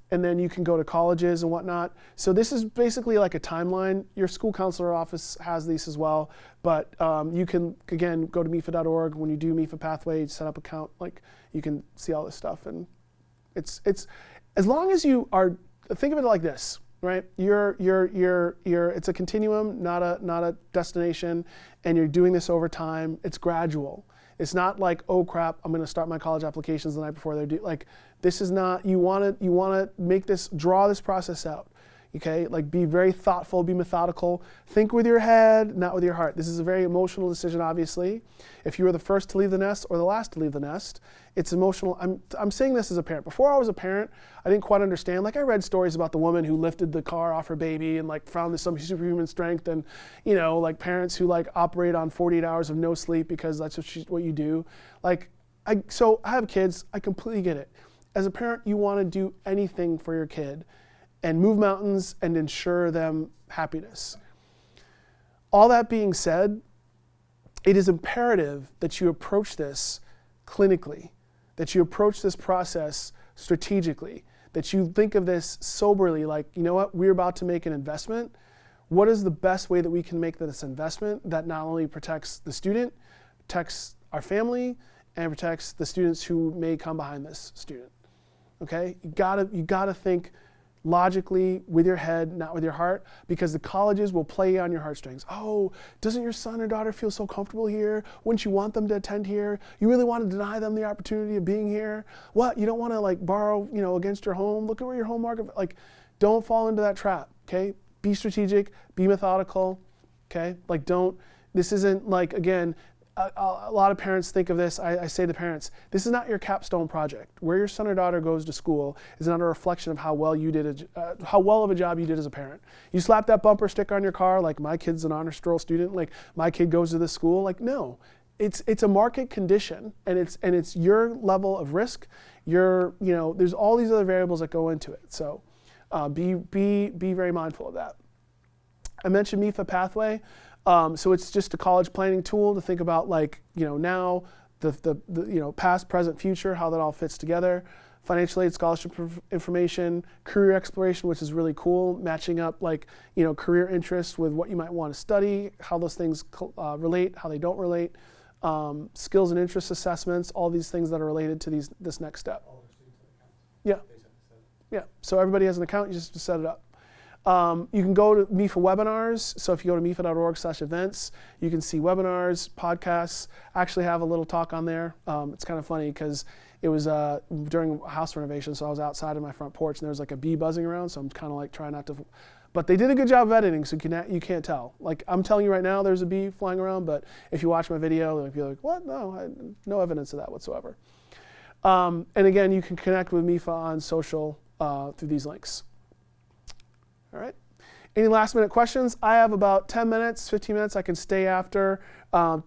then you can go to colleges and whatnot. So this is basically like a timeline. Your school counselor office has these as well. But you can, again, go to MIFA.org. When you do MIFA Pathway, set up account, like you can see all this stuff. And it's as long as you are, think of it like this. Right, it's a continuum, not a destination, and you're doing this over time. It's gradual. It's not like, oh crap, I'm going to start my college applications the night before they're due. Like, this is not. You want to make this, draw this process out. Okay, like be very thoughtful, be methodical. Think with your head, not with your heart. This is a very emotional decision, obviously. If you were the first to leave the nest or the last to leave the nest, it's emotional. I'm saying this as a parent. Before I was a parent, I didn't quite understand. Like I read stories about the woman who lifted the car off her baby and like found some superhuman strength, and like parents who like operate on 48 hours of no sleep because that's what you do. So I have kids. I completely get it. As a parent, you want to do anything for your kid and move mountains and ensure them happiness. All that being said, it is imperative that you approach this clinically, that you approach this process strategically, that you think of this soberly, like, you know what, we're about to make an investment. What is the best way that we can make this investment that not only protects the student, protects our family, and protects the students who may come behind this student? Okay, you gotta think logically with your head, not with your heart, because the colleges will play on your heartstrings. Oh, doesn't your son or daughter feel so comfortable here? Wouldn't you want them to attend here? You really want to deny them the opportunity of being here? What, you don't want to like borrow, against your home? Look at where your home market, like, don't fall into that trap, okay? Be strategic, be methodical, okay? Like this isn't like, again, a lot of parents think of this, I say to parents, this is not your capstone project. Where your son or daughter goes to school is not a reflection of how well of a job you did as a parent. You slap that bumper sticker on your car, like my kid's an honor roll student, like my kid goes to this school, like no. It's a market condition, and it's your level of risk. There's all these other variables that go into it. So be very mindful of that. I mentioned MIFA Pathway. So it's just a college planning tool to think about, like, now, the past, present, future, how that all fits together. Financial aid, scholarship information, career exploration, which is really cool, matching up like, career interests with what you might want to study, how those things relate, how they don't relate, skills and interest assessments, all these things that are related to this next step. Yeah. Yeah. So everybody has an account, you just have to set it up. You can go to MIFA webinars. So if you go to mifa.org/events, you can see webinars, podcasts. I actually have a little talk on there. It's kind of funny because it was during house renovation, so I was outside of my front porch and there was like a bee buzzing around, so I'm kind of like trying not to, but they did a good job of editing, so you can't tell. Like, I'm telling you right now there's a bee flying around, but if you watch my video, you're like, what? No, no evidence of that whatsoever. And again, you can connect with MIFA on social through these links. All right. Any last minute questions? I have about 10 minutes, 15 minutes. I can stay after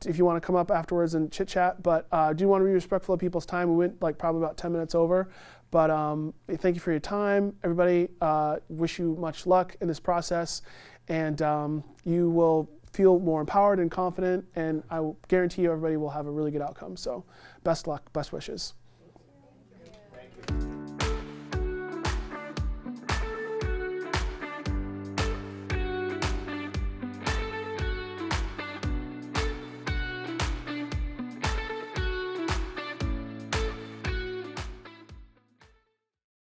if you want to come up afterwards and chit chat, but I do want to be respectful of people's time. We went like probably about 10 minutes over, but thank you for your time. Everybody, wish you much luck in this process, and you will feel more empowered and confident, and I will guarantee you everybody will have a really good outcome. So best luck, best wishes.